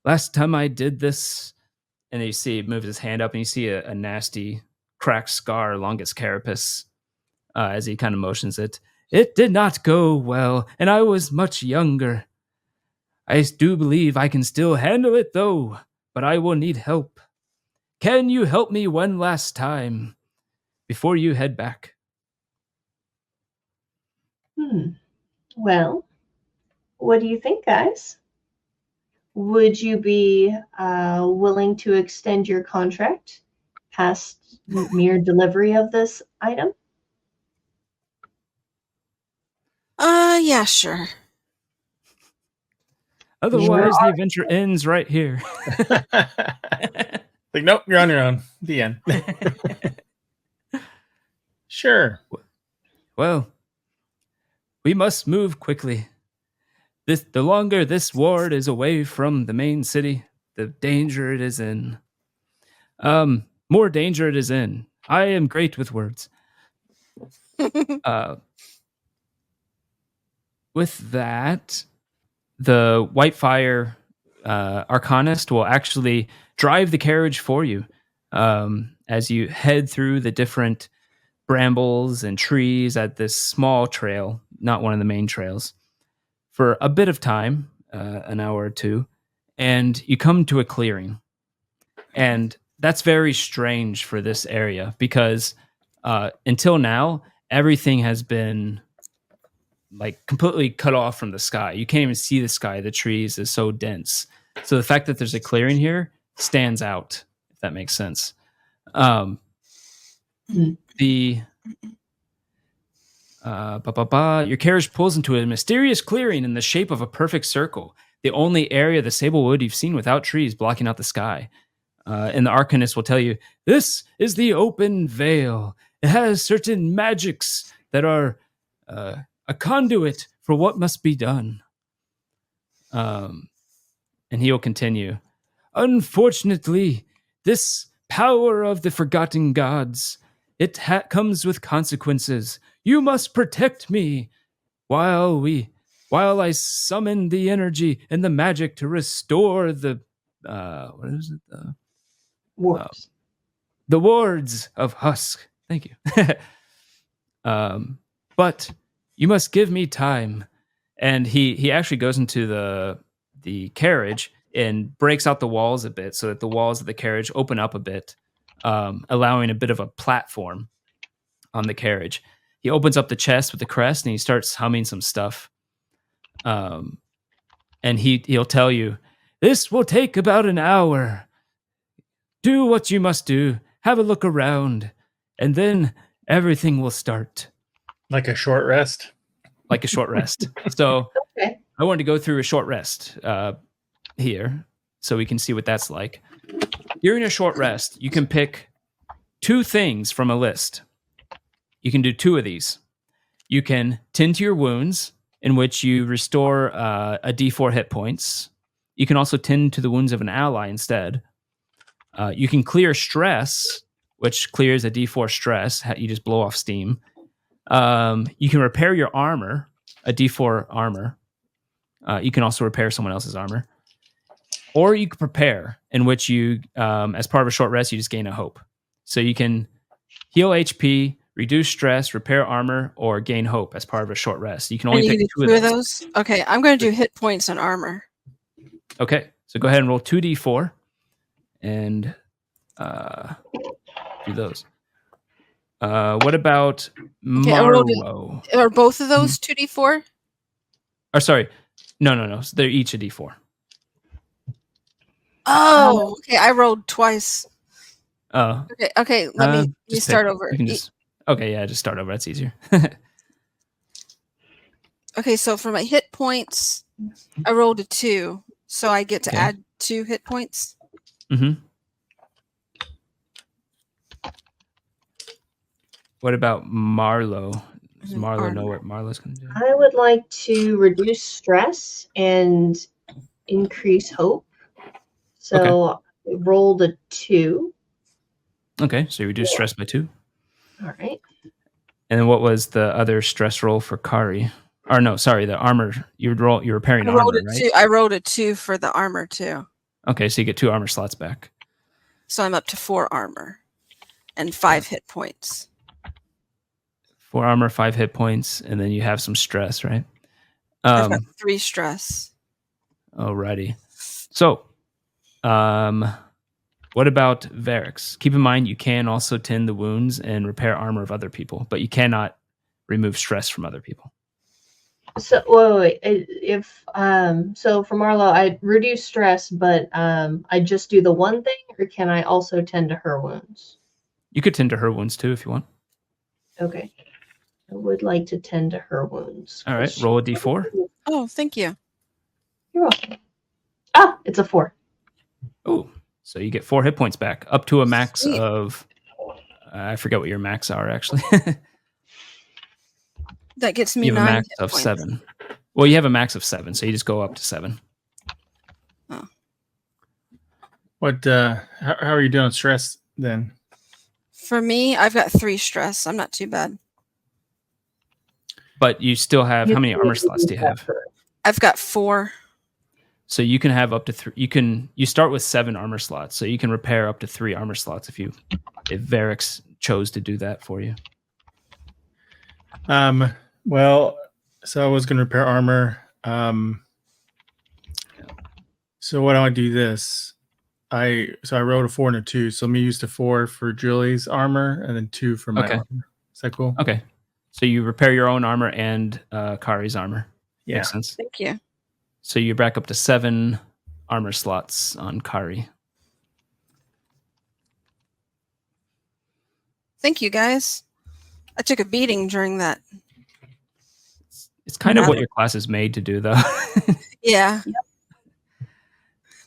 Last time I did this, and you see, he moves his hand up, and you see a nasty cracked scar along its carapace as he kind of motions it. It did not go well, and I was much younger. I do believe I can still handle it, though, but I will need help. Can you help me one last time before you head back? Well, what do you think, guys? Would you be willing to extend your contract past mere delivery of this item? Yeah, sure. Otherwise, the adventure ends right here. Like, nope, you're on your own. The end. Sure. Well, we must move quickly. The longer this ward is away from the main city, the danger it is in. More danger it is in. I am great with words. With that, the Whitefire Arcanist will actually drive the carriage for you as you head through the different brambles and trees at this small trail, not one of the main trails, for a bit of time, an hour or two, and you come to a clearing. And that's very strange for this area because until now, everything has been like completely cut off from the sky. You can't even see the sky. The trees is so dense. So the fact that there's a clearing here stands out, if that makes sense. Your carriage pulls into a mysterious clearing in the shape of a perfect circle, the only area of the Sablewood you've seen without trees blocking out the sky. And the Arcanist will tell you, this is the open veil. It has certain magics that are a conduit for what must be done. And he'll continue. Unfortunately, this power of the forgotten gods, it comes with consequences. You must protect me while I summon the energy and the magic to restore the what is it? Wards. The wards of Husk. Thank you. But you must give me time. And he actually goes into the carriage and breaks out the walls a bit so that the walls of the carriage open up a bit, allowing a bit of a platform on the carriage. He opens up the chest with the crest and he starts humming some stuff. And he'll tell you, this will take about an hour. Do what you must do. Have a look around. And then everything will start. Like a short rest? Like a short rest. So Okay. I wanted to go through a short rest here so we can see what that's like. During a short rest, you can pick 2 things from a list. You can do 2 of these. You can tend to your wounds, in which you restore a d4 hit points. You can also tend to the wounds of an ally instead. You can clear stress, which clears a d4 stress. You just blow off steam. You can repair your armor, a d4 armor. You can also repair someone else's armor. Or you can prepare, in which you, as part of a short rest, you just gain a hope. So you can heal HP, reduce stress, repair armor, or gain hope as part of a short rest. You can only pick 2 of those. Okay, I'm going to do hit points and armor. Okay, so go ahead and roll 2d4 and do those. What about Marlowe? Are both of those 2d4? Or sorry, no. So they're each a d4. Oh, okay. I rolled twice. Oh, Okay. Let me just start pick. over. You can just just start over. That's easier. Okay, so for my hit points, I rolled a 2, so I get to Okay. add 2 hit points. Mm-hmm. What about Marlo? Does Marlo know what Marlo's going to do? I would like to reduce stress and increase hope. So I rolled a 2. Okay, so you reduce stress by 2. All right. And then what was the other stress roll for Kari? Or no, sorry, the armor. You're repairing I rolled armor, right? I rolled a 2 for the armor too. Okay, so you get 2 armor slots back. So I'm up to 4 armor and 5 hit points. 4 armor, 5 hit points, and then you have some stress, right? I've got 3 stress. Alrighty. So, what about Varix? Keep in mind you can also tend the wounds and repair armor of other people, but you cannot remove stress from other people. So wait. If so for Marlo, I reduce stress, but I just do the one thing, or can I also tend to her wounds? You could tend to her wounds too if you want. Okay. I would like to tend to her wounds. All right, roll a d4. Oh, thank you. You're welcome. Ah, it's a 4. Oh, so you get 4 hit points back, up to a max Sweet. of I forget what your max are actually. That gets me You have a 9 max hit of points. 7. Well, you have a max of 7, so you just go up to 7. What? How are you doing on stress then? For me, I've got 3 stress. I'm not too bad. But you still have how many armor slots do you have? I've got 4. So you can have up to 3. You start with 7 armor slots, so you can repair up to 3 armor slots if Varix chose to do that for you. Well, so I was going to repair armor. So what do I do this? I rolled a 4 and a 2. So let me use the 4 for Julie's armor and then 2 for my armor. Is that cool? Okay. So you repair your own armor and Kari's armor. Yeah. Makes sense. Thank you. So you're back up to 7 armor slots on Kari. Thank you, guys. I took a beating during that. It's kind of what your class is made to do, though. Yeah.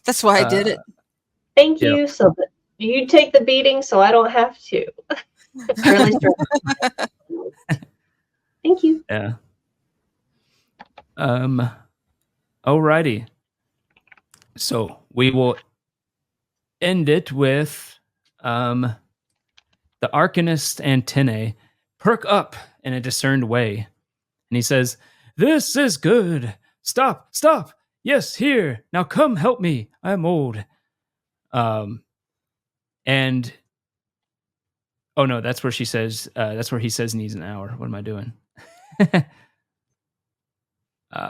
That's why I did it. Thank you. So that you take the beating, so I don't have to. Really stressful. Thank you. Yeah. Alrighty. So we will end it with the Arcanist and Tene perk up in a discerned way. And he says, "This is good. Stop. Yes, here. Now come help me. I'm old." And oh no, that's where she says, that's where he says needs an hour. What am I doing? There you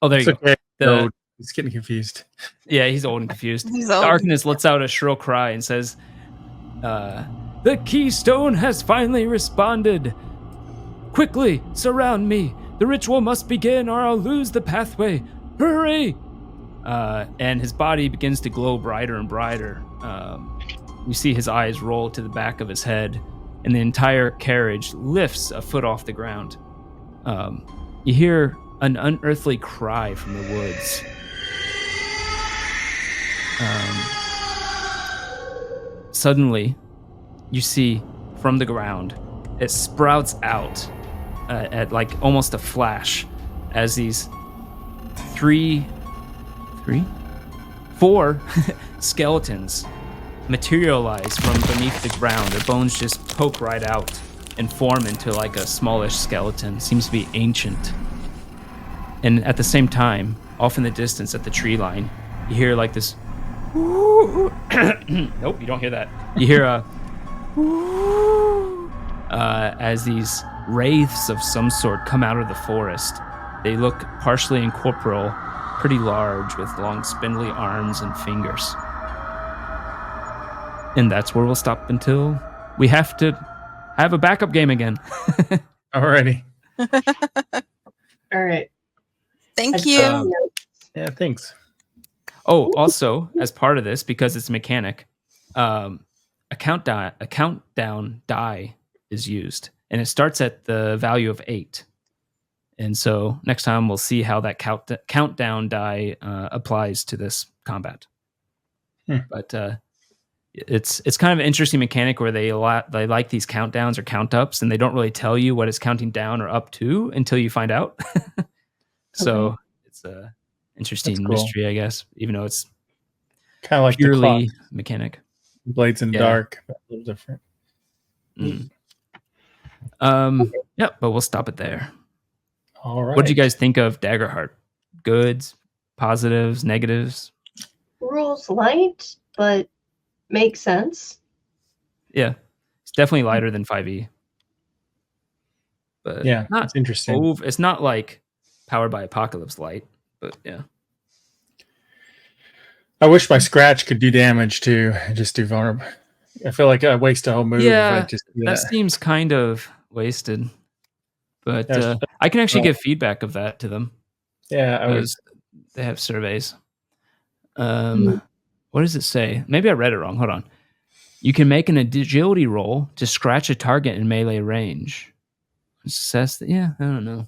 Okay. go. He's getting confused. Yeah, he's old and confused. He's The old. Arcanist lets out a shrill cry and says, "The keystone has finally responded. Quickly, surround me. The ritual must begin or I'll lose the pathway. Hurry!" And his body begins to glow brighter and brighter. You see his eyes roll to the back of his head, and the entire carriage lifts a foot off the ground. You hear an unearthly cry from the woods. Suddenly, you see from the ground, it sprouts out at like almost a flash as these 4 skeletons materialize from beneath the ground. Their bones just poke right out and form into like a smallish skeleton. Seems to be ancient. And at the same time, off in the distance at the tree line, you hear like this nope, you don't hear that. You hear a as these wraiths of some sort come out of the forest. They look partially incorporeal, pretty large, with long spindly arms and fingers. And that's where we'll stop until we have to have a backup game again. Alrighty. All right. Thank you. Yeah, thanks. Oh, also, as part of this, because it's a mechanic, a countdown die is used, and it starts at the value of 8. And so next time we'll see how that countdown die applies to this combat. But it's kind of an interesting mechanic where they like these countdowns or count ups, and they don't really tell you what it's counting down or up to until you find out. So it's a interesting mystery, I guess, even though it's kind of like purely mechanic. Blades in the dark, but a little different. Yeah, but we'll stop it there. All right. What did you guys think of Daggerheart? Goods, positives, negatives? Rules light, but makes sense. Yeah, it's definitely lighter than 5e. But yeah, it's interesting. It's not like Powered by Apocalypse light, but yeah. I wish my scratch could do damage too. Just do vulnerable. I feel like I waste a whole move. Yeah, if I just do that seems kind of wasted. But I can actually give feedback of that to them. Yeah, they have surveys. What does it say? Maybe I read it wrong. Hold on. You can make an agility roll to scratch a target in melee range. Assess that. Yeah, I don't know.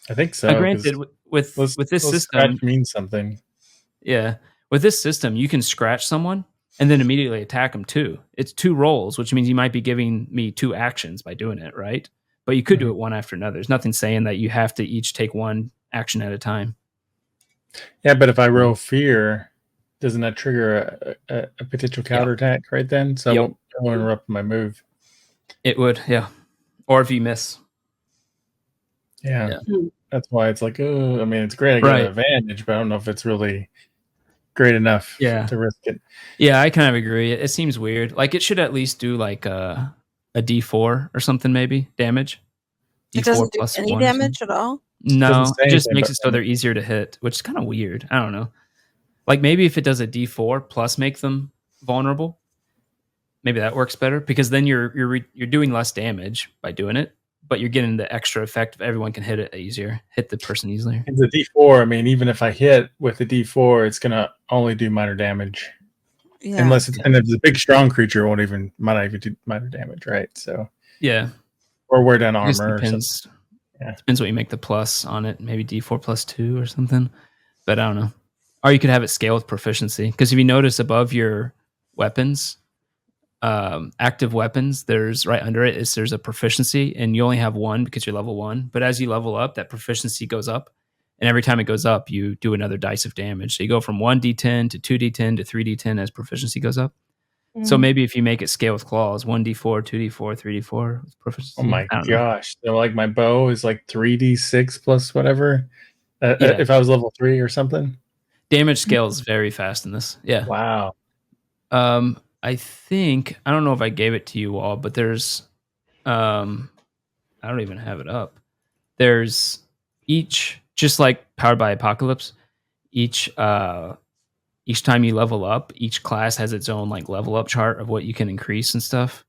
I think so. Granted, with this system, scratch means something. Yeah, with this system, you can scratch someone and then immediately attack them too. It's 2 rolls, which means you might be giving me 2 actions by doing it, right? But you could do it one after another. There's nothing saying that you have to each take 1 action at a time. Yeah, but if I roll fear, doesn't that trigger a potential counterattack right then? So it won't interrupt my move. It would, yeah. Or if you miss. Yeah. That's why it's like, I mean, it's great. I get an advantage, but I don't know if it's really great enough to risk it. Yeah, I kind of agree. It seems weird. Like it should at least do like a D4 or something, maybe damage. D4 it doesn't do any damage at all. No, it just makes it so they're easier to hit, which is kind of weird. I don't know. Like maybe if it does a D4 plus make them vulnerable, maybe that works better because then you're doing less damage by doing it, but you're getting the extra effect of everyone can hit the person easier. It's a D4. I mean, even if I hit with a D4, it's gonna only do minor damage. Yeah. Unless and if the big strong creature might not even do minor damage, right? So yeah, or wear down armor. Depends. Depends what you make the plus on it. Maybe D4 plus 2 or something. But I don't know. Or you could have it scale with proficiency. Because if you notice above your weapons, active weapons, there's right under it there's a proficiency, and you only have 1 because you're level 1. But as you level up, that proficiency goes up, and every time it goes up, you do another dice of damage. So you go from 1d10 to 2d10 to 3d10 as proficiency goes up. So maybe if you make it scale with claws, 1d4, 2d4, 3d4 with proficiency. Oh my gosh! So like my bow is like 3d6 plus whatever. If I was level 3 or something. Damage scales very fast in this. Yeah. Wow. I think I don't know if I gave it to you all, but there's I don't even have it up. There's each, just like Powered by Apocalypse, each time you level up, each class has its own like level up chart of what you can increase and stuff.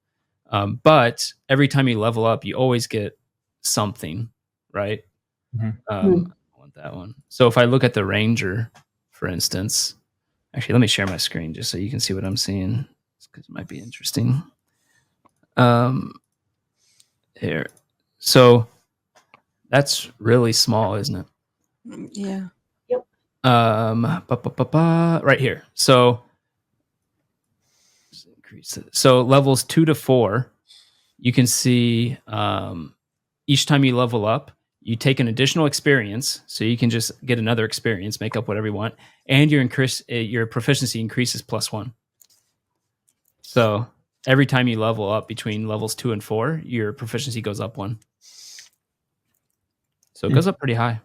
But every time you level up, you always get something, right? I want that one. So if I look at the Ranger, for instance, actually, let me share my screen just so you can see what I'm seeing, because it might be interesting. Here. So that's really small, isn't it? Yeah. Yep. Right here. So increase it. So levels 2 to 4, you can see each time you level up, you take an additional experience, so you can just get another experience, make up whatever you want, and your proficiency increases +1. So every time you level up between levels 2 and 4, your proficiency goes up 1. So it goes up pretty high.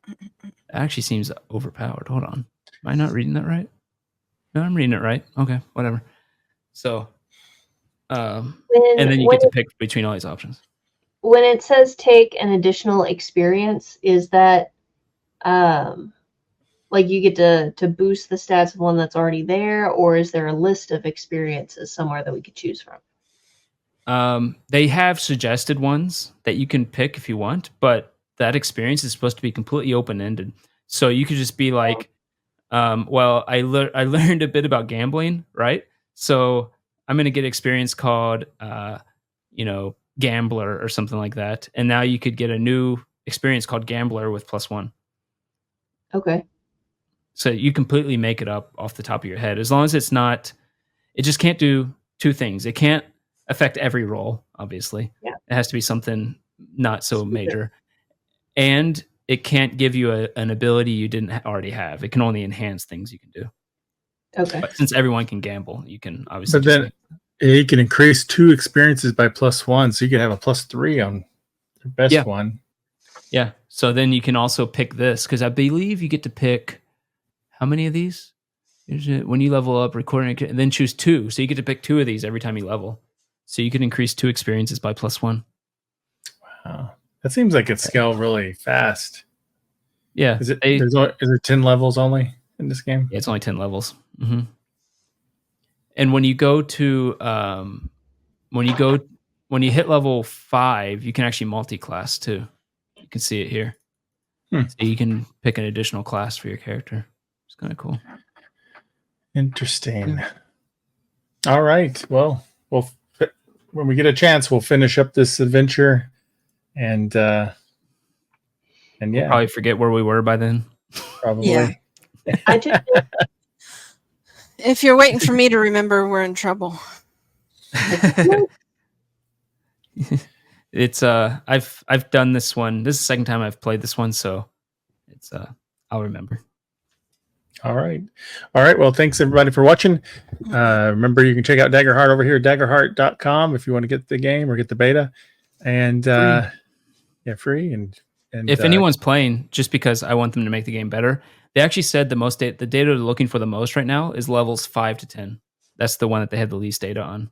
It actually seems overpowered. Hold on. Am I not reading that right? No, I'm reading it right. Okay, whatever. So, and then you get to pick between all these options. When it says take an additional experience, is that like you get to boost the stats of one that's already there, or is there a list of experiences somewhere that we could choose from? They have suggested ones that you can pick if you want, but that experience is supposed to be completely open-ended. So you could just be like, Well, I learned a bit about gambling, right? So I'm going to get experience called, Gambler or something like that. And now you could get a new experience called Gambler with +1. Okay. So you completely make it up off the top of your head. As long as it's not, it just can't do two things. It can't affect every roll, obviously. Yeah. It has to be something not so major. And it can't give you an ability you didn't already have. It can only enhance things you can do. Okay. But since everyone can gamble, you can obviously. But then you can increase 2 experiences by +1, so you could have a +3 on your best one. Yeah. So then you can also pick this, because I believe you get to pick how many of these? When you level up, recording, and then choose 2. So you get to pick 2 of these every time you level. So you can increase 2 experiences by +1. Wow. That seems like it's scale really fast. Yeah. Is there 10 levels only in this game? Yeah, it's only 10 levels. Mm-hmm. And when you go to when you hit level 5, you can actually multi-class too. You can see it here. So you can pick an additional class for your character. It's kind of cool. Interesting. All right. Well, when we get a chance, we'll finish up this adventure, and yeah, we'll probably forget where we were by then. Probably. Yeah. I just If you're waiting for me to remember, we're in trouble. It's I've done this one. This is the second time I've played this one, so it's I'll remember. All right. Well, thanks everybody for watching. Remember, you can check out Daggerheart over here at daggerheart.com if you want to get the game or get the beta, and free. And if anyone's playing, just because I want them to make the game better, they actually said the data they're looking for the most right now is levels 5 to 10. That's the one that they had the least data on.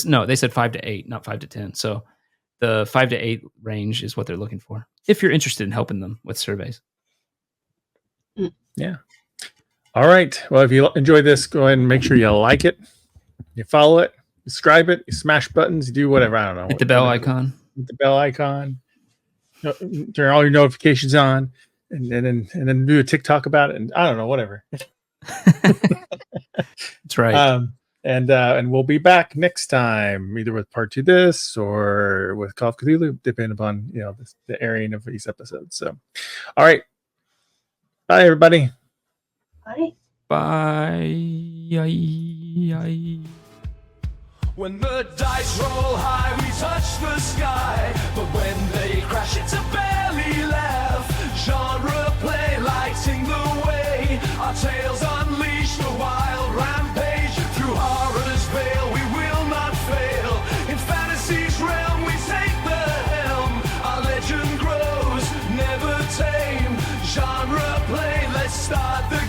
No, they said 5 to 8, not 5 to 10. So the 5 to 8 range is what they're looking for. If you're interested in helping them with surveys. Yeah. All right. Well, if you enjoy this, go ahead and make sure you like it, you follow it, subscribe it, you smash buttons, you do whatever. I don't know. Hit the bell icon. Hit the bell icon. Turn all your notifications on, and then do a TikTok about it, and I don't know, whatever. That's right. And we'll be back next time, either with part 2 this or with Call of Cthulhu, depending upon the airing of these episodes. So, all right. Bye, everybody. Bye. Bye. When the dice roll high, we touch the sky. But when they crash, it's a belly laugh. Genre play, lighting the way. Our tales unleash the wild rampage. Through horror's veil, we will not fail. In fantasy's realm, we take the helm. Our legend grows, never tame. Genre play, let's start the